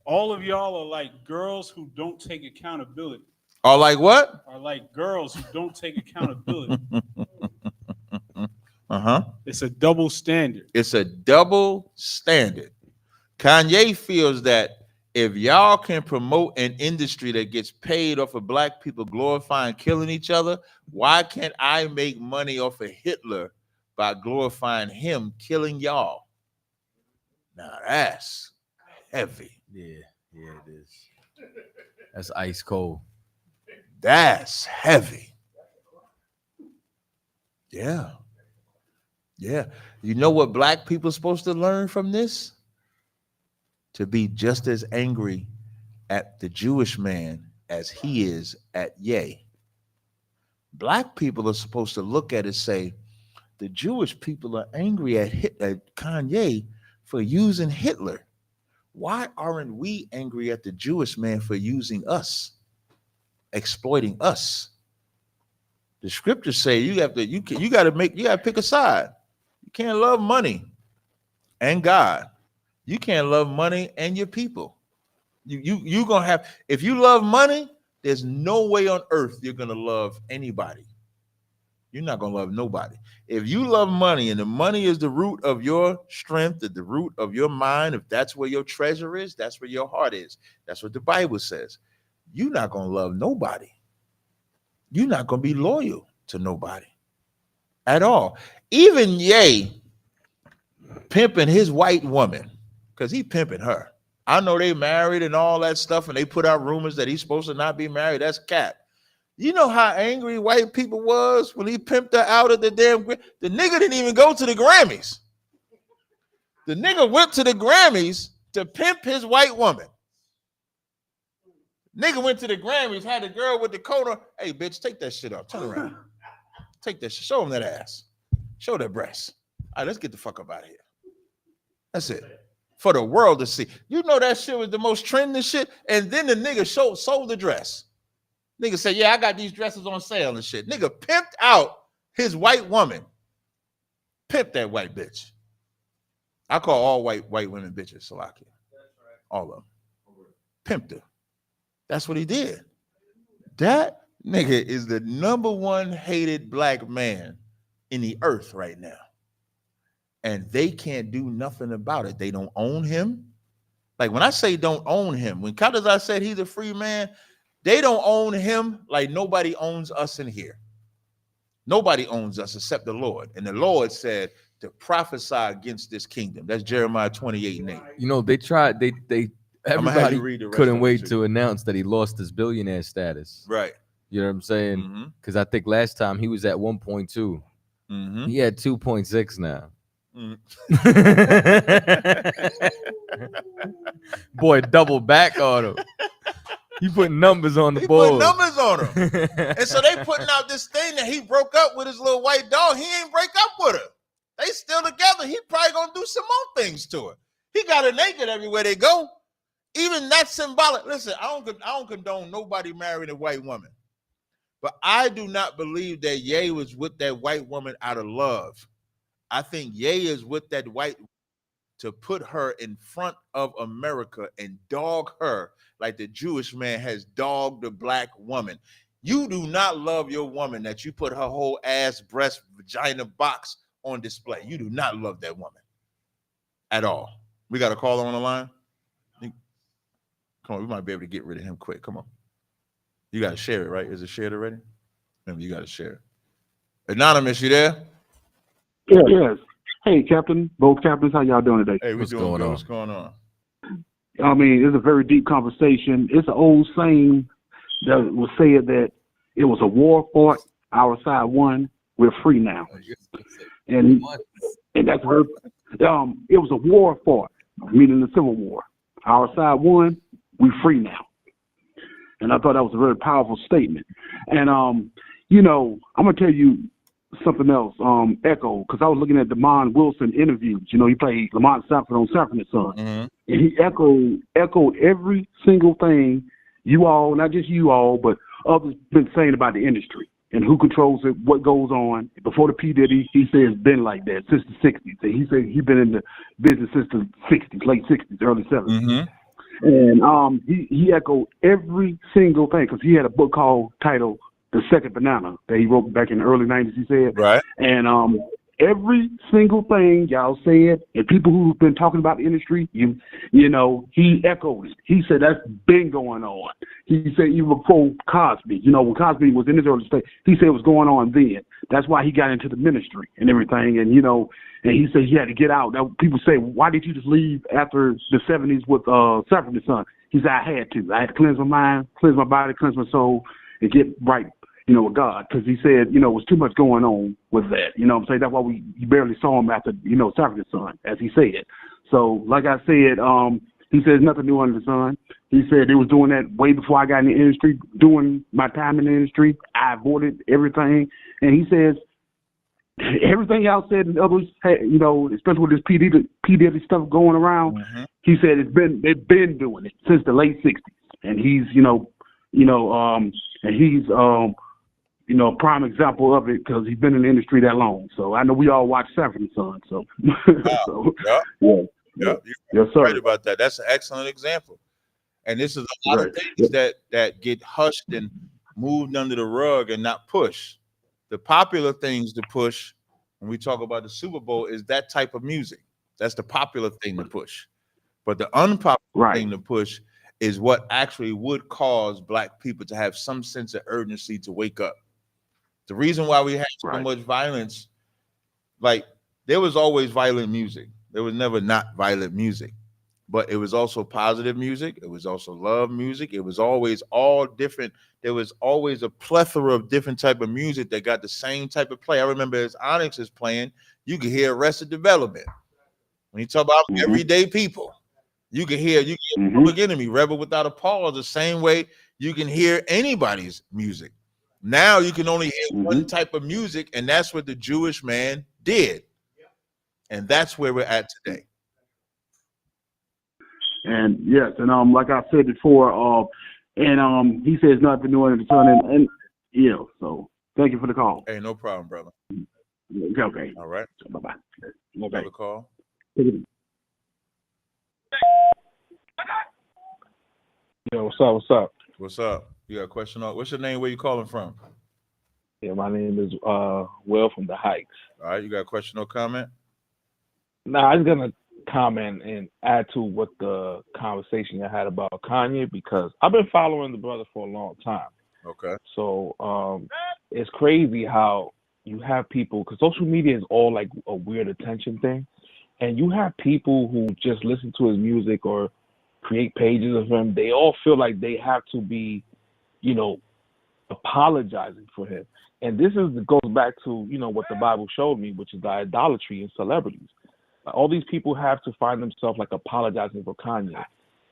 All of y'all are like girls who don't take accountability. Are like what? Are like girls who don't take accountability. It's a double standard. It's a double standard. Kanye feels that if y'all can promote an industry that gets paid off of black people glorifying killing each other, why can't I make money off of Hitler by glorifying him killing y'all? Now that's heavy. Yeah, it is. That's ice cold. That's heavy. Yeah. You know what black people are supposed to learn from this? To be just as angry at the Jewish man as he is at Ye. Black people are supposed to look at it and say, the Jewish people are angry at Kanye for using Hitler. Why aren't we angry at the Jewish man for using us, exploiting us? The scriptures say you got to pick a side. You can't love money and God. You can't love money and your people. You gonna have, if you love money, there's no way on earth you're gonna love anybody. You're not gonna love nobody. If you love money and the money is the root of your strength, the root of your mind, if that's where your treasure is, that's where your heart is. That's what the Bible says. You're not gonna love nobody. You're not gonna be loyal to nobody at all. Even Ye pimping his white woman, because he pimping her. I know they married and all that stuff, and they put out rumors that he's supposed to not be married. That's cap. You know how angry white people was when he pimped her out of the damn. The nigga didn't even go to the Grammys. The nigga went to the Grammys to pimp his white woman. Nigga went to the Grammys, had a girl with the coat on. Hey, bitch, take that shit off. Turn around. Take that shit. Show him that ass. Show that breast. All right, let's get the fuck up out of here. That's it. For the world to see. You know that shit was the most trending shit. And then the nigga sold the dress. Nigga said, yeah, I got these dresses on sale and shit. Nigga pimped out his white woman. Pimped that white bitch. I call all white women bitches, Salakia. All of them. Pimped her. That's what he did. That nigga is the number one hated black man in the earth right now. And they can't do nothing about it. They don't own him. Like when I say don't own him, when Kadazai said he's a free man, they don't own him like nobody owns us in here. Nobody owns us except the Lord. And the Lord said to prophesy against this kingdom. That's Jeremiah 28:8. You know, they tried, everybody couldn't wait to announce that he lost his billionaire status. Right. You know what I'm saying? Because I think last time he was at 1.2. He had 2.6 now. Boy, double back on him. He putting numbers on the board. Put numbers on him. And so they putting out this thing that he broke up with his little white dog. He ain't break up with her. They still together. He probably gonna do some more things to her. He got her naked everywhere they go. Even that's symbolic. Listen, I don't condone nobody marrying a white woman. But I do not believe that Ye was with that white woman out of love. I think Ye is with that white to put her in front of America and dog her like the Jewish man has dogged the black woman. You do not love your woman that you put her whole ass, breast, vagina box on display. You do not love that woman. at all. We got a caller on the line. Come on, we might be able to get rid of him quick. Come on. You got to share it, right? Is it shared already? Maybe you got to share it. Anonymous, you there? Yes. Hey, Captain. Both captains, how y'all doing today? Hey, we're doing good. What's going on? I mean, it's a very deep conversation. It's an old saying that was said that it was a war fought, our side won, we're free now. And that's her. It was a war fought, meaning the Civil War. Our side won, we free now. And I thought that was a very powerful statement. And you know, I'm gonna tell you something else. Echo, because I was looking at Damon Wilson interviews. You know, he played Lamont Sanford on Sanford and Son, and he echoed every single thing you all, not just you all, but others been saying about the industry and who controls it, what goes on. Before the P. Diddy, he said it's been like that since the 60s. And he said he's been in the business since the 60s, late 60s, early 70s. And he echoed every single thing because he had a book titled The Second Banana that he wrote back in the early 90s, he said. Right. And every single thing y'all said, and people who've been talking about the industry, you know, he echoed it. He said that's been going on. He said even before Cosby, you know, when Cosby was in his early stage, he said it was going on then. That's why he got into the ministry and everything. And, you know, and he said he had to get out. Now, people say, why did you just leave after the 70s with Sanford and Son? He said, I had to. I had to cleanse my mind, cleanse my body, cleanse my soul, and get right, you know, with God. Because he said, you know, it was too much going on with that. You know what I'm saying? That's why you barely saw him after, you know, Sanford and Son, as he said. So, like I said, he says nothing new under the sun. He said they was doing that way before I got in the industry, doing my time in the industry. I avoided everything. And he says, everything y'all said and others, you know, especially with this P. Diddy stuff going around, he said they've been doing it since the late 60s. And he's, and he's, you know, a prime example of it because he's been in the industry that long. So I know we all watch Sanford and Son. So, You're yes, sir. right about that. That's an excellent example. And this is a lot of things that get hushed and moved under the rug and not pushed. The popular things to push when we talk about the Super Bowl is that type of music. That's the popular thing to push. But the unpopular thing to push is what actually would cause Black people to have some sense of urgency to wake up. The reason why we have so much violence, like there was always violent music. There was never not violent music, but it was also positive music. It was also love music. It was always all different. There was always a plethora of different type of music that got the same type of play. I remember as Onyx is playing, you could hear Arrested Development. When you talk about everyday people, you can hear Public Enemy, Rebel Without a Pause, the same way you can hear anybody's music. Now you can only hear one type of music, and that's what the Jewish man did. And that's where we're at today. And yes, and like I said before, and he says nothing new under the sun, and yeah, so thank you for the call. Hey, no problem, brother. Okay. All right. Bye-bye. Another call. Yo, what's up? What's up? What's up? You got a question? What's your name? Where you calling from? Yeah, my name is Will from the Heights. All right, you got a question or comment? Nah, I was gonna comment and add to what the conversation I had about Kanye because I've been following the brother for a long time. Okay. So it's crazy how you have people because social media is all like a weird attention thing, and you have people who just listen to his music or create pages of him. They all feel like they have to be, you know, apologizing for him. And this goes back to, you know, what the Bible showed me, which is the idolatry in celebrities. All these people have to find themselves like apologizing for Kanye.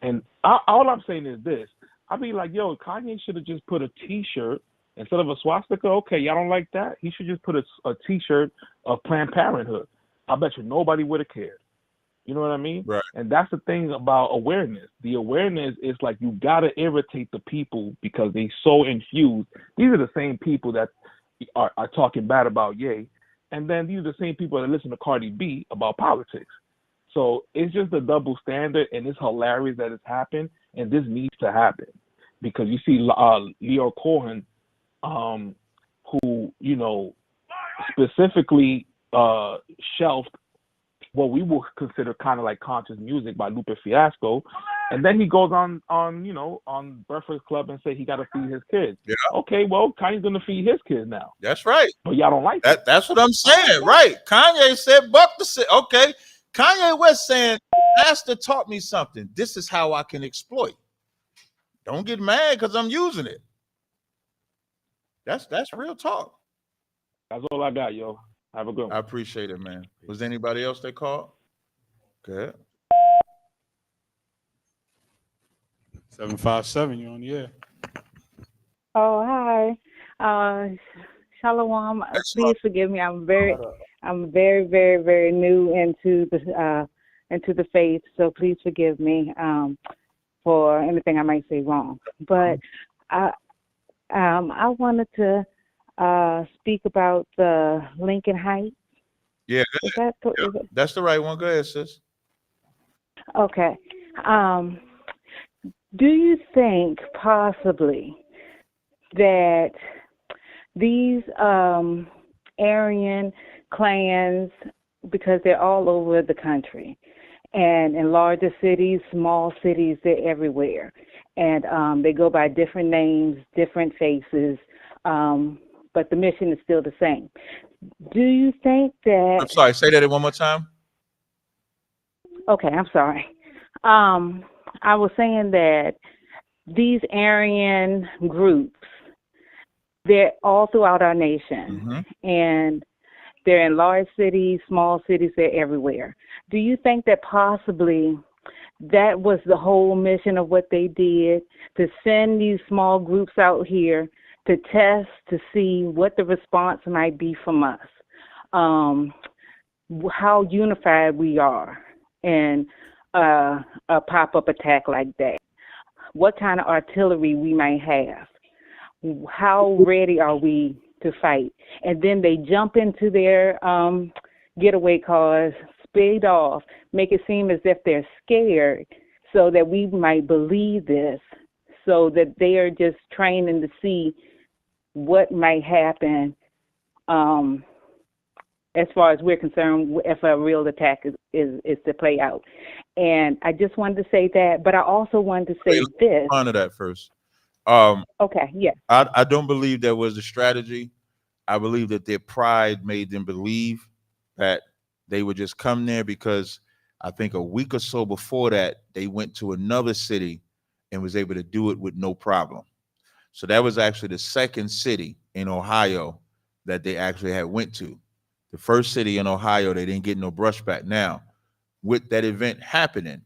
And all I'm saying is this. I'd be like, yo, Kanye should have just put a T-shirt instead of a swastika. Okay, y'all don't like that? He should just put a T-shirt of Planned Parenthood. I bet you nobody would have cared. You know what I mean? Right. And that's the thing about awareness. The awareness is like you got to irritate the people because they so infused. These are the same people that are talking bad about Ye. And then these are the same people that listen to Cardi B about politics. So it's just a double standard, and it's hilarious that it's happened, and this needs to happen. Because you see Leo Cohen, who, you know, specifically shelved what we will consider kind of like conscious music by Lupe Fiasco, and then he goes on Breakfast Club and say he got to feed his kids. Yeah. Okay, well, Kanye's gonna feed his kids now. That's right. But y'all don't like that. That's what I'm saying, right? Kanye said, "Buck the shit." Okay, Kanye West saying, "Master taught me something. This is how I can exploit. Don't get mad because I'm using it." That's real talk. That's all I got, yo. Have a good one. I appreciate it, man. Was there anybody else that called? Good. 757, you on the air. Oh, hi. Shalom. Please forgive me. I'm very, very, very new into the faith. So please forgive me for anything I might say wrong. But I wanted to speak about the Lincoln Heights. Yeah, that's the right one. Go ahead, sis. Okay. Do you think possibly that these Aryan clans, because they're all over the country, and in larger cities, small cities, they're everywhere, and they go by different names, different faces, but the mission is still the same. Do you think that... I'm sorry, say that one more time. Okay, I'm sorry. I was saying that these Aryan groups, they're all throughout our nation, and they're in large cities, small cities, they're everywhere. Do you think that possibly that was the whole mission of what they did, to send these small groups out here to test, to see what the response might be from us, how unified we are in a pop-up attack like that, what kind of artillery we might have, how ready are we to fight? And then they jump into their getaway cars, speed off, make it seem as if they're scared so that we might believe this, so that they are just training to see what might happen as far as we're concerned if a real attack is to play out. And I just wanted to say that, but I also wanted to say this. On to that first. Okay, yeah. I don't believe that was the strategy. I believe that their pride made them believe that they would just come there, because I think a week or so before that, they went to another city and was able to do it with no problem. So that was actually the second city in Ohio that they actually had went to. The first city in Ohio, they didn't get no brushback. Now, with that event happening,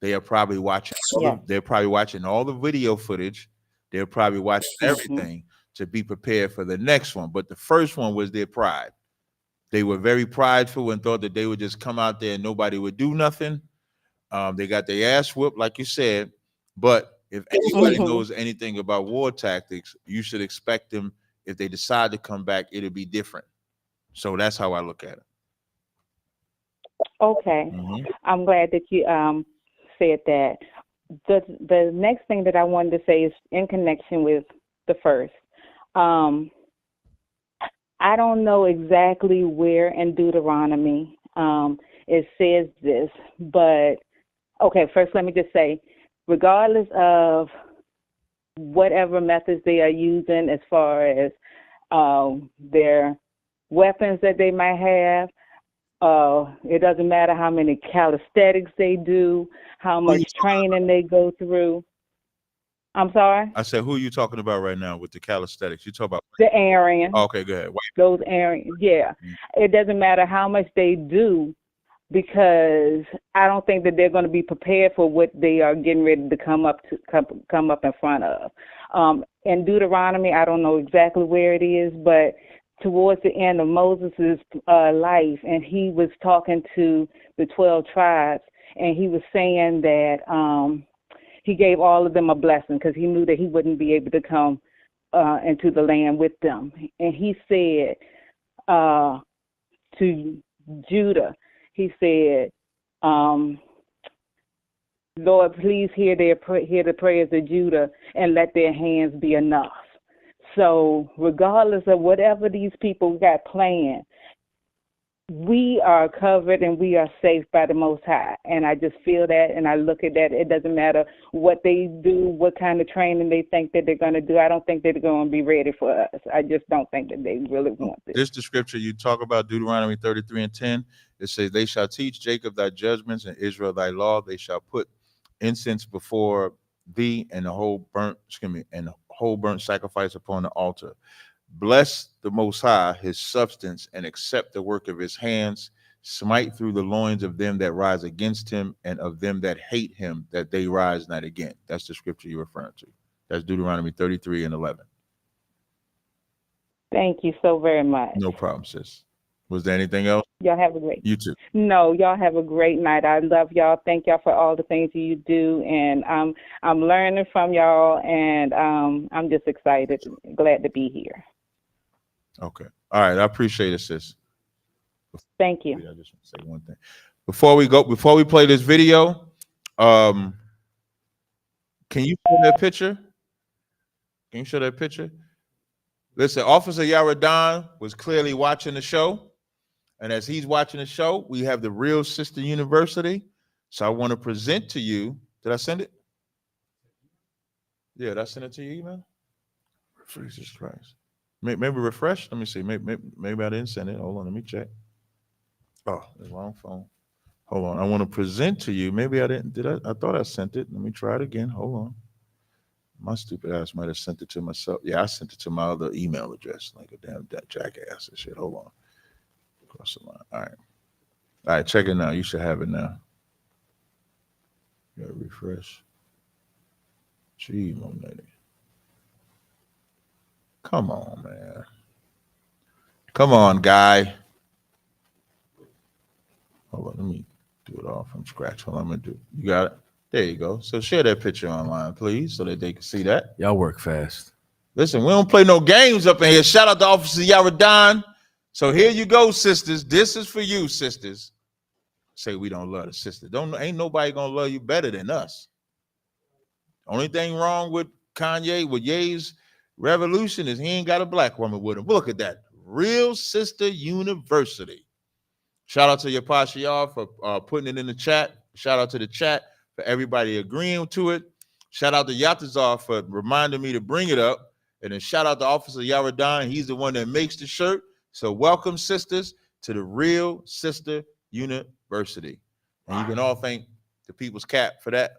they are probably watching. They're probably watching all the video footage. They're probably watching everything to be prepared for the next one. But the first one was their pride. They were very prideful and thought that they would just come out there and nobody would do nothing. They got their ass whooped, like you said. But if anybody knows anything about war tactics, you should expect them, if they decide to come back, it'll be different. So that's how I look at it. Okay. I'm glad that you said that. The next thing that I wanted to say is in connection with the first. I don't know exactly where in Deuteronomy it says this, but okay, first let me just say, regardless of whatever methods they are using as far as their weapons that they might have, it doesn't matter how many calisthenics they do, how much training they go through. I'm sorry? I said, who are you talking about right now with the calisthenics? You talk about the Aryan. Oh, okay, go ahead. Those Aryan, yeah. It doesn't matter how much they do, because I don't think that they're going to be prepared for what they are getting ready to come up in front of. In Deuteronomy, I don't know exactly where it is, but towards the end of Moses' life, and he was talking to the 12 tribes, and he was saying that he gave all of them a blessing because he knew that he wouldn't be able to come into the land with them. And he said to Judah, he said, Lord, please hear the prayers of Judah and let their hands be enough. So regardless of whatever these people got planned, we are covered and we are safe by the Most High. And I just feel that, and I look at that. It doesn't matter what they do, what kind of training they think that they're going to do. I don't think they're going to be ready for us. I just don't think that they really want this. This the scripture you talk about, Deuteronomy 33:10. It says, they shall teach Jacob thy judgments and Israel thy law. They shall put incense before thee and the whole burnt sacrifice upon the altar. Bless the Most High his substance and accept the work of his hands. Smite through the loins of them that rise against him and of them that hate him, that they rise not again. That's the scripture you're referring to. That's Deuteronomy 33:11. Thank you so very much. No problem, sis. Was there anything else? Y'all have a great. You too. No, y'all have a great night. I love y'all. Thank y'all for all the things you do, and I'm learning from y'all, and I'm just excited, glad to be here. Okay. All right. I appreciate it, sis. Thank you. I just want to say one thing before we play this video. Can you show that picture? Can you show that picture? Listen, Officer Yaradan was clearly watching the show. And as he's watching the show, we have the Real Sister University. So I want to present to you. Did I send it? Yeah, did I send it to your email? Jesus Christ. Maybe refresh. Let me see. Maybe I didn't send it. Hold on. Let me check. Oh, the wrong phone. Hold on. I want to present to you. Maybe I didn't. Did I? I thought I sent it. Let me try it again. Hold on. My stupid ass might have sent it to myself. Yeah, I sent it to my other email address, like a damn jackass and shit. Hold on. Cross the line. All right. All right, check it now. You should have it now. You gotta refresh. Gee, my lady. Come on, man. Come on, guy. Hold on, let me do it all from scratch. Hold on, I'm gonna do it. You got it? There you go. So share that picture online, please, so that they can see that. Y'all work fast. Listen, we don't play no games up in here. Shout out to Officer Yaradan. So here you go, sisters. This is for you, sisters. Say we don't love the sister. Ain't nobody gonna love you better than us. Only thing wrong with Kanye, with Ye's revolution, is he ain't got a black woman with him. Look at that. Real Sister University. Shout out to your Pasha for putting it in the chat. Shout out to the chat for everybody agreeing to it. Shout out to Yatazar for reminding me to bring it up. And then shout out to Officer Yaradan. He's the one that makes the shirt. So welcome, sisters, to the Real Sister University. And you can all thank the People's Cap for that.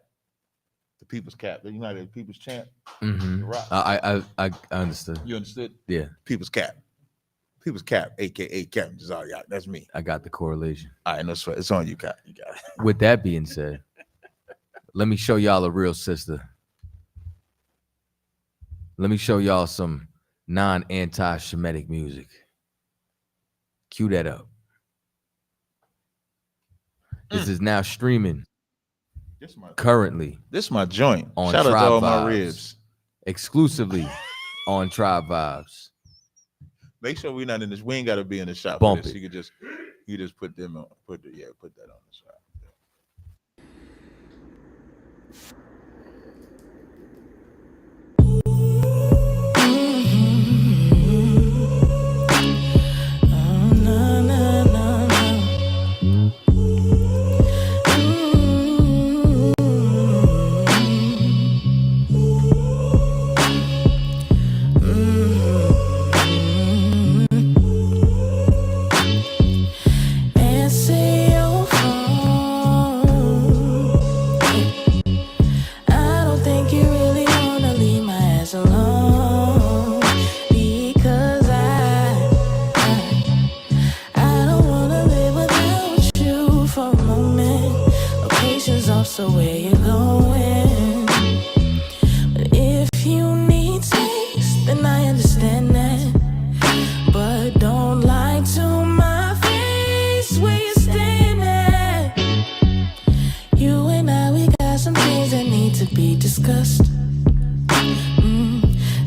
The People's Cap, the United People's Champ. Mm-hmm. I understood. You understood? Yeah. People's Cap. People's Cap, aka Captain Jazariah. That's me. I got the correlation. All right, no sweat. It's on you, Cap. You got it. With that being said, let me show y'all a real sister. Let me show y'all some non-anti-Shemitic music. Cue that up. This is now streaming currently. This is my joint. On Shout out to Tribe all my Vibes. ribs. Exclusively on Tribe Vibes. Make sure we're not in this. We ain't got to be in the shop. Bump this. it. You just put them on. Put that on the side. So where you going? But if you need space, then I understand that. But don't lie to my face where you stand at. You and I, we got some things that need to be discussed.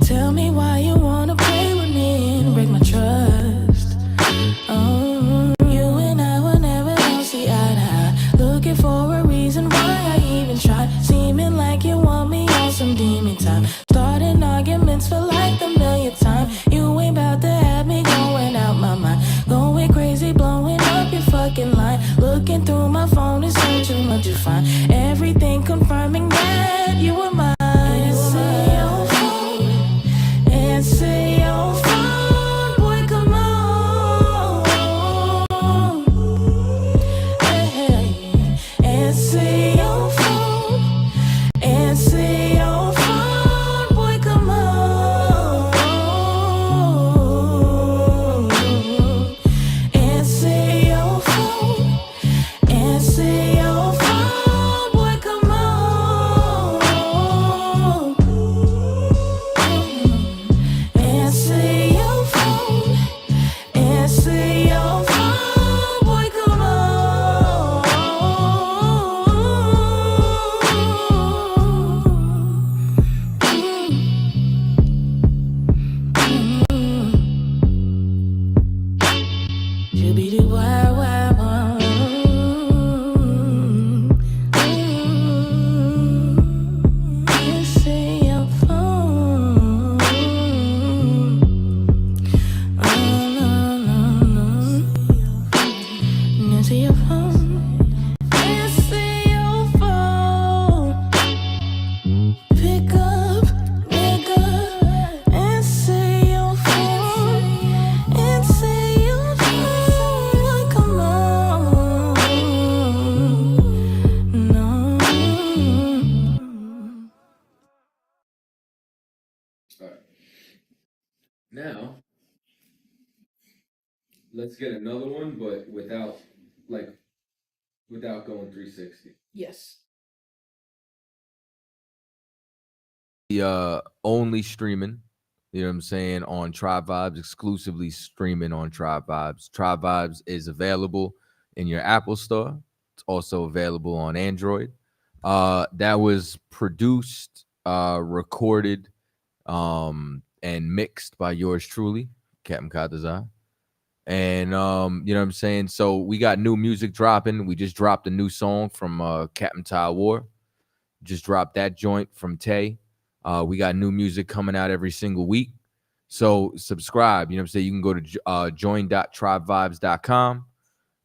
Tell me why you wanna play with me and break my trust. You and I will never see eye to eye. Looking for a reason why try, seeming like you want me on some demon time. Starting arguments for like the millionth time. You ain't about to have me going out my mind, going crazy, blowing up Now, let's get another one, but without going 360. Yes. Only streaming, you know what I'm saying, on Tribe Vibes, exclusively streaming on Tribe Vibes. Tribe Vibes is available in your Apple store. It's also available on Android. That was produced, recorded, and mixed by yours truly, Captain Kadazai. And you know what I'm saying? So we got new music dropping. We just dropped a new song from Captain Ty War. Just dropped that joint from Tay. We got new music coming out every single week. So subscribe. You know what I'm saying? You can go to join.tribevibes.com.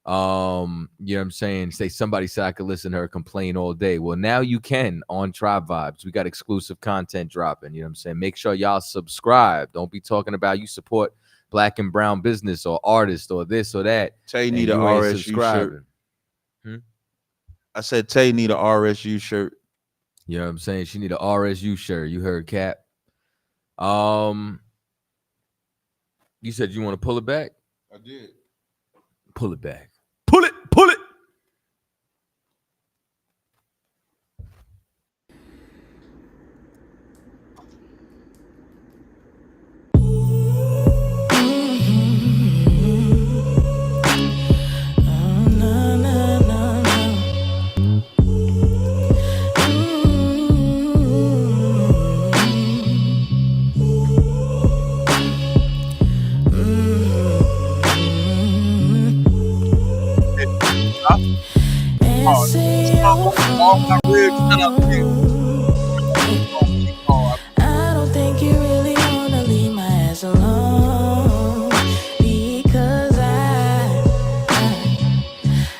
You know what I'm saying? Say somebody said I could listen to her complain all day. Well, now you can on Tribe Vibes. We got exclusive content dropping. You know what I'm saying? Make sure y'all subscribe. Don't be talking about you support Black and brown business or artists or this or that. Tay need an RSU shirt. I said Tay need an RSU shirt. You know what I'm saying? She need an RSU shirt. You heard, Cap. You said you want to pull it back? I did. Pull it back. Pull it. I don't think you really wanna leave my ass alone, because I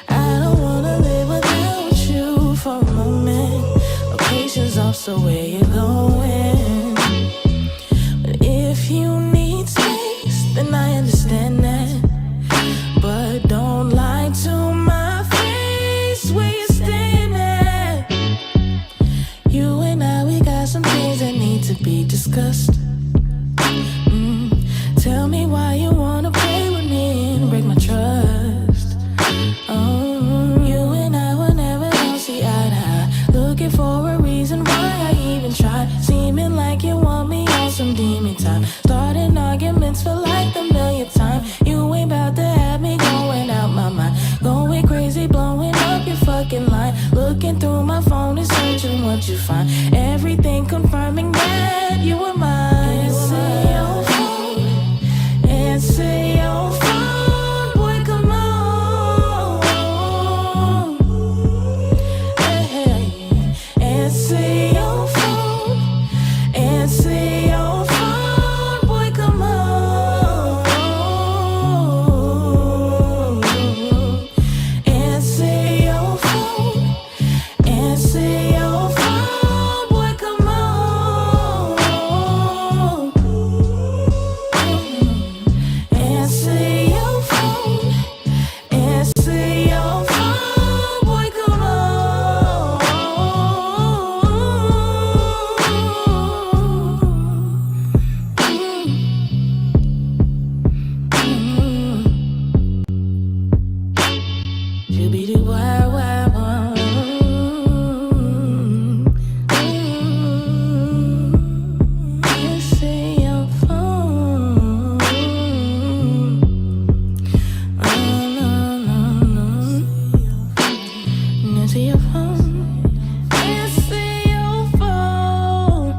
don't wanna live without you for a moment. Location's off, so where you going? But if you need space, then I understand that. But don't lie to my face. Where you staying at? You and I, we got some things that need to be discussed. Tell me why you wanna play with me and break my trust. You and I will never don't see eye to eye. Looking for a reason why I even try. Seeming like you want me on some demon time. Starting arguments for like the millionth time. You ain't about to have me going out my mind. Going crazy, blowing up your fucking line. Looking through my phone and searching what you find. Everything confirming that you were mine. Answer your phone. Answer your phone. Boy, come on. Hey, answer your phone. Answer your phone. Boy, come on. Answer your phone. Answer your phone. Boy, come on. Answer your phone. Answer your phone. Boy, come on. You be the wild, wild one. Answer your phone. Answer your phone. Answer your phone.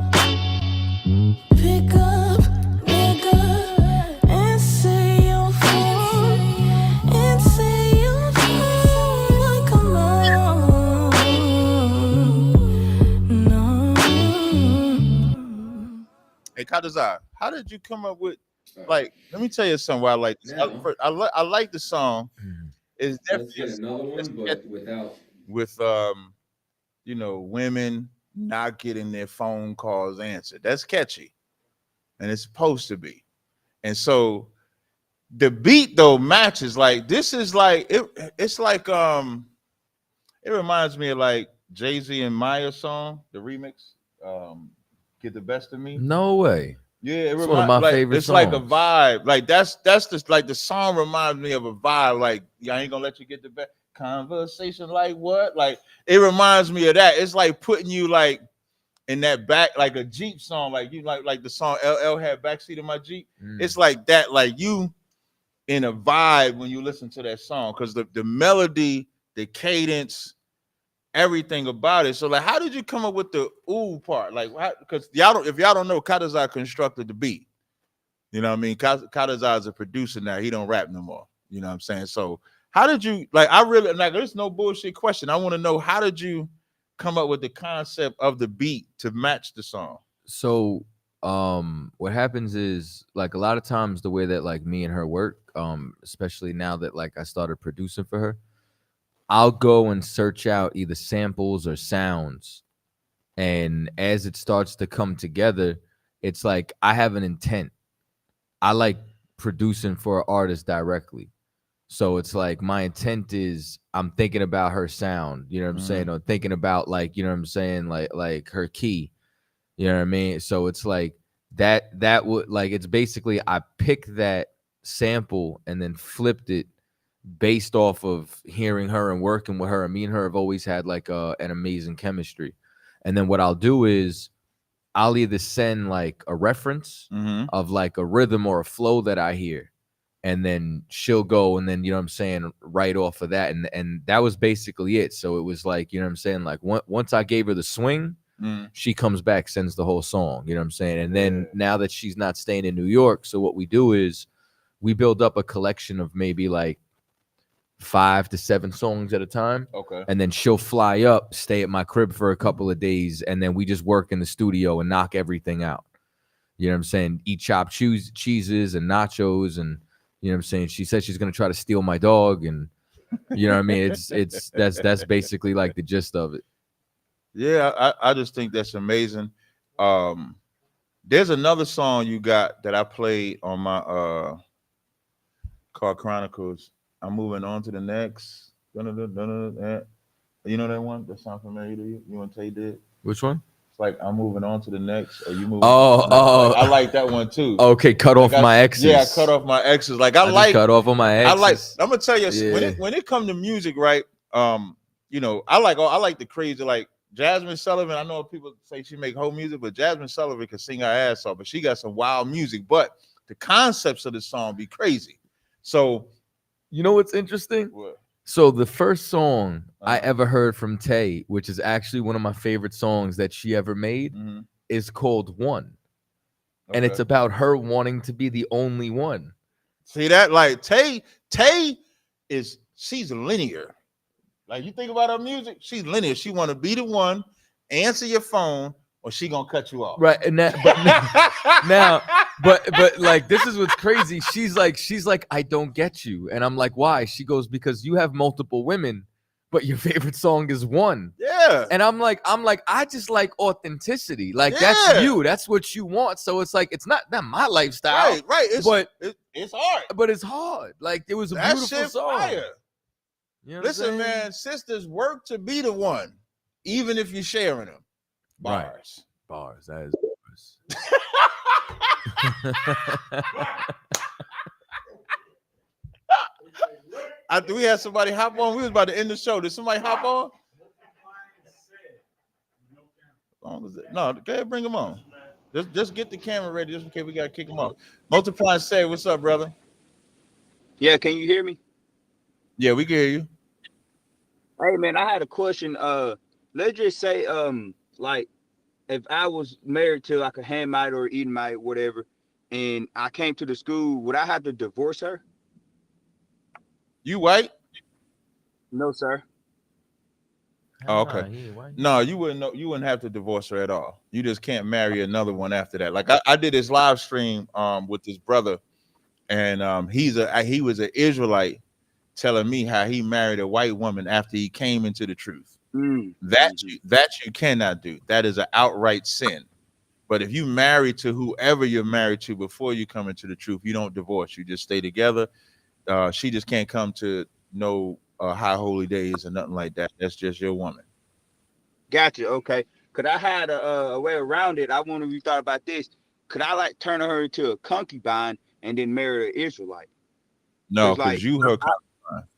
Pick up, nigga. Answer your phone. Answer your phone. Come on. No. Hey, Kadazai, how did you come up with, like, let me tell you something why I like this. I like the song. It's Let's definitely get another one, but without. with you know, women not getting their phone calls answered. That's catchy. And it's supposed to be. And so the beat though matches, like this is like it's like it reminds me of like Jay-Z and Maya song, the remix, Get the Best of Me. No way. Yeah, it's one of my favorite it's songs. like a vibe. Like that's just like the song reminds me of a vibe. Like, I ain't gonna let you get the back conversation. Like what? Like it reminds me of that. It's like putting you like in that back, like a Jeep song. Like you like the song LL had backseat in my Jeep. It's like that. Like you in a vibe when you listen to that song because the melody, the cadence, everything about it. So like, how did you come up with the ooh part? Like, because if y'all don't know, Kadazai constructed the beat. You know what I mean? Kadazai is a producer now. He don't rap no more. You know what I'm saying? So how did you like? I really like. There's no bullshit question. I want to know, how did you come up with the concept of the beat to match the song? So what happens is, like, a lot of times the way that like me and her work, especially now that like I started producing for her, I'll go and search out either samples or sounds, and as it starts to come together, it's like I have an intent. I like producing for an artist directly. So it's like my intent is I'm thinking about her sound, you know what I'm saying? Or thinking about, like, you know what I'm saying, like her key. You know what I mean? So it's like that would, like, it's basically I picked that sample and then flipped it based off of hearing her and working with her. And me and her have always had like an amazing chemistry. And then what I'll do is I'll either send like a reference of like a rhythm or a flow that I hear, and then she'll go and then, you know what I'm saying, right off of that. And that was basically it. So it was like, you know what I'm saying, like once I gave her the swing, she comes back, sends the whole song, you know what I'm saying? And then now that she's not staying in New York, so what we do is we build up a collection of maybe like 5 to 7 songs at a time. Okay. And then she'll fly up, stay at my crib for a couple of days, and then we just work in the studio and knock everything out. You know what I'm saying? Eat chopped cheeses and nachos, and you know what I'm saying? She said she's gonna try to steal my dog, and you know what I mean? That's basically like the gist of it. Yeah, I just think that's amazing. There's another song you got that I played on my Car Chronicles. I'm moving on to the next. You know that one? That sound familiar to you? You and Tay did? Which one? It's like I'm moving on to the next, or you moving. Oh, I like that one too. Okay, cut off my exes. Yeah, cut off my exes. Like I like cut off on my exes. I'm gonna tell you, Yeah. when it comes to music, right? You know, I like the crazy, like Jasmine Sullivan. I know people say she make whole music, but Jasmine Sullivan can sing her ass off, but she got some wild music. But the concepts of the song be crazy. So, you know what's interesting? What? So the first song I ever heard from Tay, which is actually one of my favorite songs that she ever made, is called One. And it's about her wanting to be the only one. See that? Like Tay she's linear. Like you think about her music, she's linear. She want to be the one, answer your phone, or she gonna cut you off. Right. And that, but like, this is what's crazy. She's like, I don't get you. And I'm like, why? She goes, because you have multiple women, but your favorite song is one. Yeah. And I'm like, I just like authenticity. Like that's you. That's what you want. So it's like, it's not my lifestyle. Right. It's hard. But it's hard. Like it was a That beautiful shit song. fire. You know Listen, man, sisters work to be the one, even if you're sharing them. Bars. Right. Bars. That is bars. We had somebody hop on. We was about to end the show. Did somebody hop on? No, go ahead, bring them on. Just get the camera ready, just in case we gotta kick them off. Multiply and say, what's up, brother? Yeah, can you hear me? Yeah, we can hear you. Hey man, I had a question. Let's just say, like, if I was married to like a Hamite or Edomite, whatever, and I came to the school, would I have to divorce her? You white? No, sir. Oh, okay. No, you wouldn't know. You wouldn't have to divorce her at all. You just can't marry another one after that. Like I did this live stream with this brother, and he was an Israelite telling me how he married a white woman after he came into the truth. That you cannot do. That is an outright sin. But if you marry to whoever you're married to before you come into the truth, you don't divorce. You just stay together. She just can't come to no high holy days or nothing like that. That's just your woman. Gotcha. Okay. Cause I had a way around it. I wonder if you thought about this. could I like turn her into a concubine and then marry an Israelite? No, 'Cause, like, because you her concubine.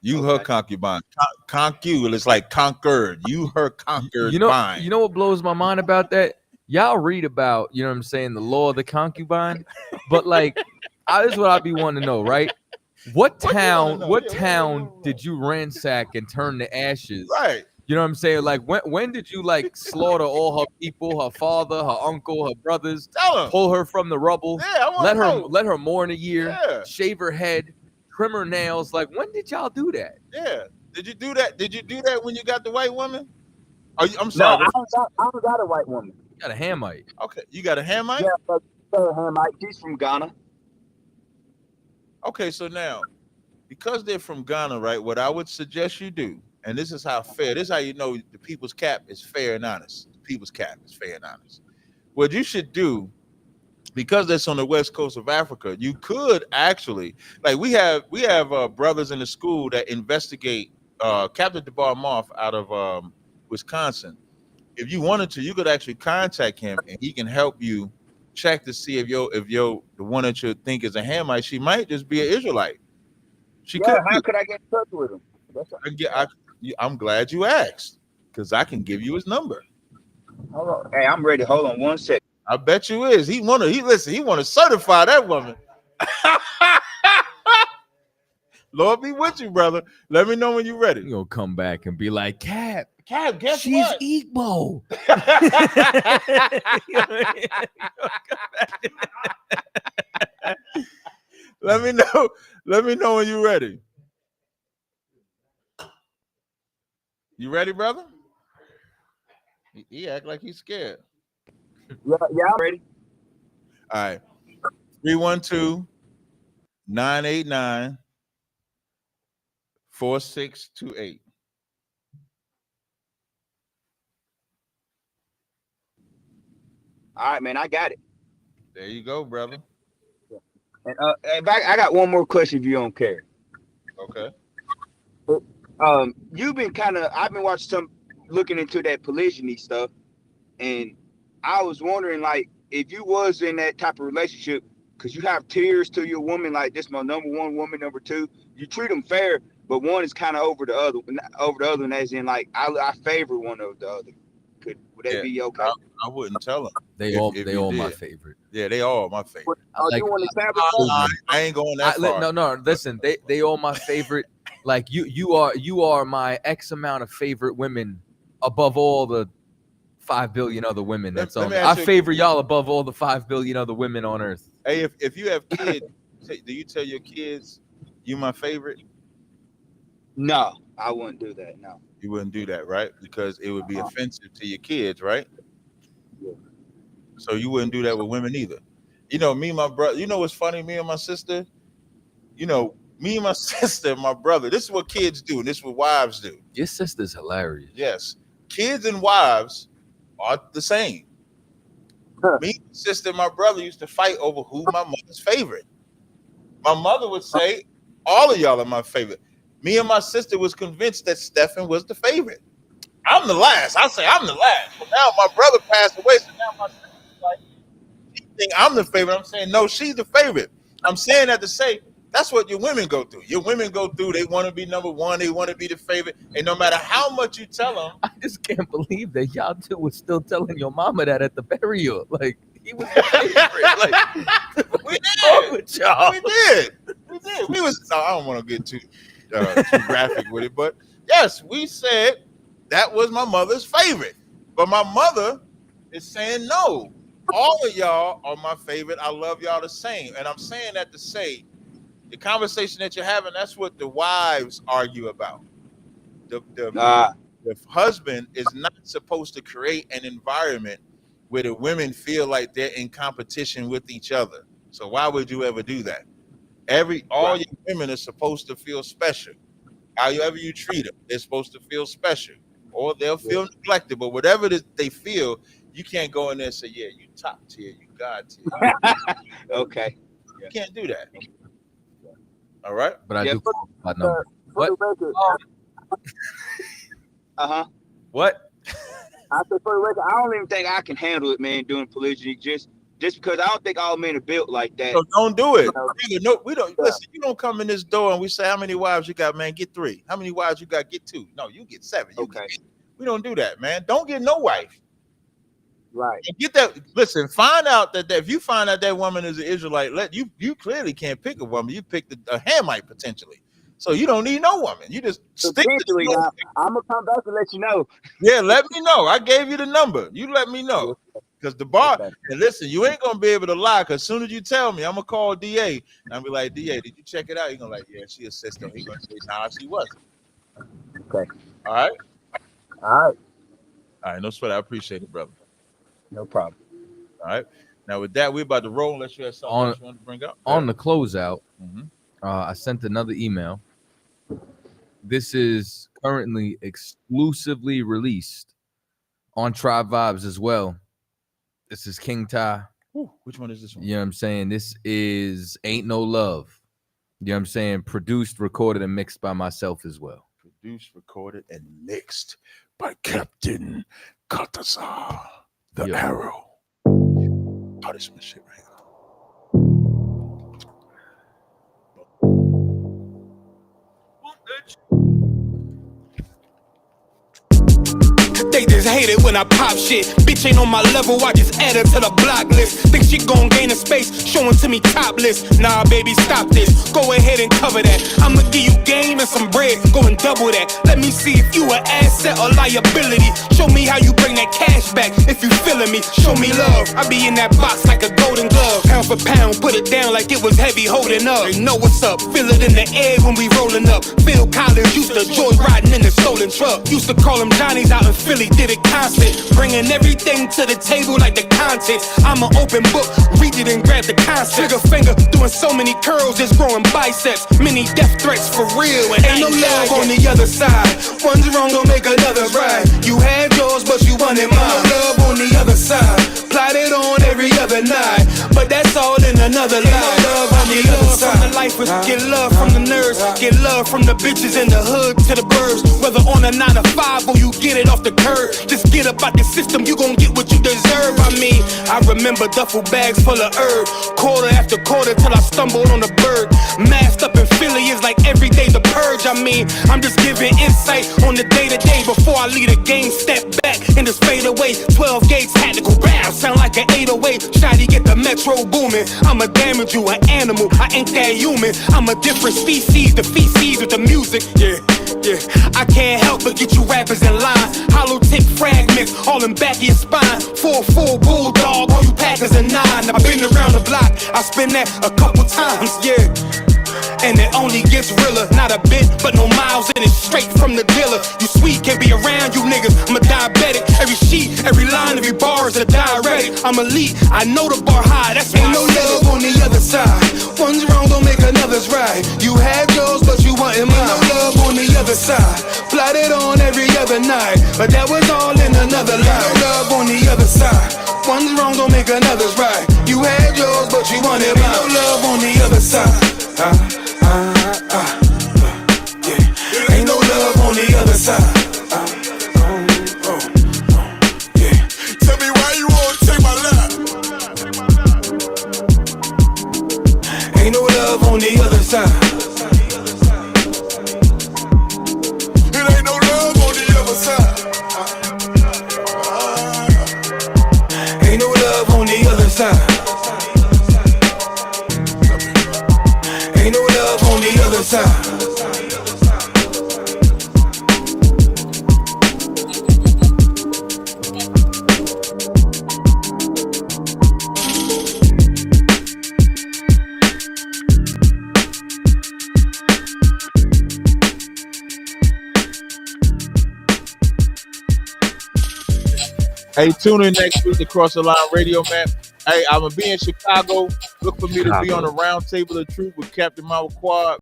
You her concubine. Concu, it's like conquered. You her conquered. You know, bind. you know what blows my mind about that? Y'all read about, you know what I'm saying, the law of the concubine, but like, this is what I'd be wanting to know, right? What town did you ransack and turn to ashes? Right. You know what I'm saying? Like, when did you like slaughter all her people, her father, her uncle, her brothers, pull her from the rubble, Yeah, I wanna let her mourn a year, Yeah. shave her head, trim her nails? Like, when did y'all do that? Yeah. Did you do that? Did you do that when you got the white woman? I'm No, sorry. I don't got a white woman. You got a Hamite. Okay, you got a Hamite? Yeah, but a Hamite. She's from Ghana. Okay, so now, because they're from Ghana, right? What I would suggest you do, and this is how fair, this is how you know the people's cap is fair and honest. The people's cap is fair and honest. What you should do, because that's on the west coast of Africa, you could actually, like we have brothers in the school that investigate. Captain DeBar Moff out of Wisconsin. If you wanted to, you could actually contact him, and he can help you check to see if the one that you think is a Hamite, she might just be an Israelite. She could. How could I get in touch with him? I'm glad you asked, because I can give you his number. Hold on. Hey, I'm ready. Hold on one second. I bet you is. He want to certify that woman. Lord be with you, brother. Let me know when you're ready. You gonna come back and be like, Cap, guess she's what? Igbo. Let me know. Let me know when you're ready. You ready, brother? He act like he's scared. Yeah, I'm ready. All right. 312-989-4628. All right, man, I got it. There you go, brother. And I got one more question if you don't care. Okay. I've been watching looking into that polygyny stuff, and I was wondering, like, if you was in that type of relationship, because you have tiers to your woman, like this my number one woman, number two, you treat them fair, but one is kind of over the other, and as in like I favor one over the other. Would that be okay? I wouldn't tell them. They all my favorite. Yeah, they all my favorite. You want to establish that? I ain't going that far. No. Listen, they all my favorite. Like you are my X amount of favorite women above all the 5 billion other women that's on. I favor y'all above all the 5 billion other women on earth. Hey, if you have kids, do you tell your kids you my favorite? No, I wouldn't do that. No. You wouldn't do that, right? Because it would be offensive to your kids, right? Yeah. So you wouldn't do that with women either. You know, me and my brother, you know what's funny? Me and my sister, my brother, this is what kids do, and this is what wives do. Your sister's hilarious. Yes. Kids and wives are the same. Me, my sister, and my brother used to fight over who my mother's favorite. My mother would say, all of y'all are my favorite. Me and my sister was convinced that Stephen was the favorite. I'm the last. I say I'm the last. But now my brother passed away, so now my sister's like, she think I'm the favorite. I'm saying, no, she's the favorite. I'm saying that to say, that's what your women go through. Your women go through, they want to be number one, they want to be the favorite. And no matter how much you tell them. I just can't believe that y'all two was still telling your mama that at the burial. Like, he was the favorite. Like, we did. With y'all? We did. We was, no, I don't want to get too graphic with it, but yes, we said that was my mother's favorite. But my mother is saying, no, all of y'all are my favorite. I love y'all the same. And I'm saying that to say, the conversation that you're having, that's what the wives argue about. The husband is not supposed to create an environment where the women feel like they're in competition with each other. So why would you ever do that? All your women are supposed to feel special. However you treat them, they're supposed to feel special, or they'll feel neglected. But whatever they feel, you can't go in there and say, "Yeah, you top tier, you God tier." Okay, you can't do that. All right, but I do. I know. What? Uh-huh. What? I said for the record, I don't even think I can handle it, man, doing polygyny. Just because I don't think all men are built like that. So don't do it. You know? We don't listen. You don't come in this door and we say, how many wives you got, man? Get 3. How many wives you got? Get 2. No, you get 7. We don't do that, man. Don't get no wife. Right. And get that. Listen, find out that if you find out that woman is an Israelite, you clearly can't pick a woman. You picked a Hamite potentially. So you don't need no woman. You just stick to the I'm gonna come back and let you know. Yeah, let me know. I gave you the number. You let me know. Because the bar, and listen, you ain't gonna be able to lie. Because as soon as you tell me, I'm gonna call DA and I'll be like, DA, did you check it out? He's gonna like, yeah, she a sister. He's gonna say, nah, she wasn't. Okay. All right. All right. No sweat. I appreciate it, brother. No problem. All right. Now with that, we're about to roll. Unless you have something else you want to bring up. On the closeout, I sent another email. This is currently exclusively released on Tribe Vibes as well. This is King Ty. Ooh, which one is this one? You know what I'm saying? This is Ain't No Love. You know what I'm saying? Produced, recorded, and mixed by myself as well. Produced, recorded, and mixed by Captain Katazar, the Arrow. Oh, this is my shit right here. They just hate it when I pop shit. Bitch ain't on my level, I just add her to the block list. Think she gon' gain a space, showing to me topless. Nah, baby, stop this. Go ahead and cover that. I'ma give you game and some bread, go and double that. Let me see if you an asset or liability. Show me how you bring that cash back. If you feeling me, show me love. I be in that box like a golden glove. Pound for pound, put it down like it was heavy holding up. They know what's up, feel it in the air when we rolling up. Phil Collins used to joy riding in the stolen truck. Used to call them Johnnies out in Philly, did it constant. Bringing everything to the table like the contents. I'm an open book, read it and grab the concept. Trigger finger, doing so many curls, just growing biceps. Many death threats for real, and ain't no love on the other side. One's wrong, don't make another's right. You had yours, but you wanted mine. Ain't no love on the other side. Plotted on every other night, but that's all in another life. Ain't no love on the other side. From the lifers, get love from the nerds, get love from the bitches in the hood to the burbs. Whether on a 9 to 5 or you get it off the curb, just get up out the system, you gon' get what you deserve. I mean, I remember duffel bags full of herb, quarter after quarter till I stumbled on a bird. Masked up in Philly is like every day the purge. I mean, I'm just giving insight on the day to day before I lead a game. Step back and just fade away. 12 gates had to go round, sound like an 808. Shotty get the metro booming. I'ma damage you, an animal. I ain't that human. I'm a different species, the feces with the music. Yeah. I can't help but get you rappers in line. Hollow tip fragments all in back of your spine. 4-4 bulldog, all you packers are 9. I've been around the block, I spin that a couple times, yeah. And it only gets realer, not a bit, but no miles in it, straight from the dealer. You sweet, can't be around you niggas, I'm a diabetic. Every sheet, every line, every bar is a diuretic. I'm elite, I know the bar high, that's why ain't no love on the other side. One's wrong, don't make another's right. You had yours, but you wanted mine. Ain't no love on the other side. Plotted on every other night, but that was all in another life. No love on the other side. One's wrong, don't make another's right. You had yours, but you wanted mine. Ain't no love on the other side. Yeah. Ain't no love on the other side. Yeah. Tell me why you won't take my love. Ain't no love on the other side. It ain't no love on the other side. Ain't no love on the other side. Ain't no love on the other side. Hey, tune in next week to Cross the Line Radio, man. Hey, I'm gonna be in Chicago. Look for me to be on the round table of truth with Captain Mama Quad.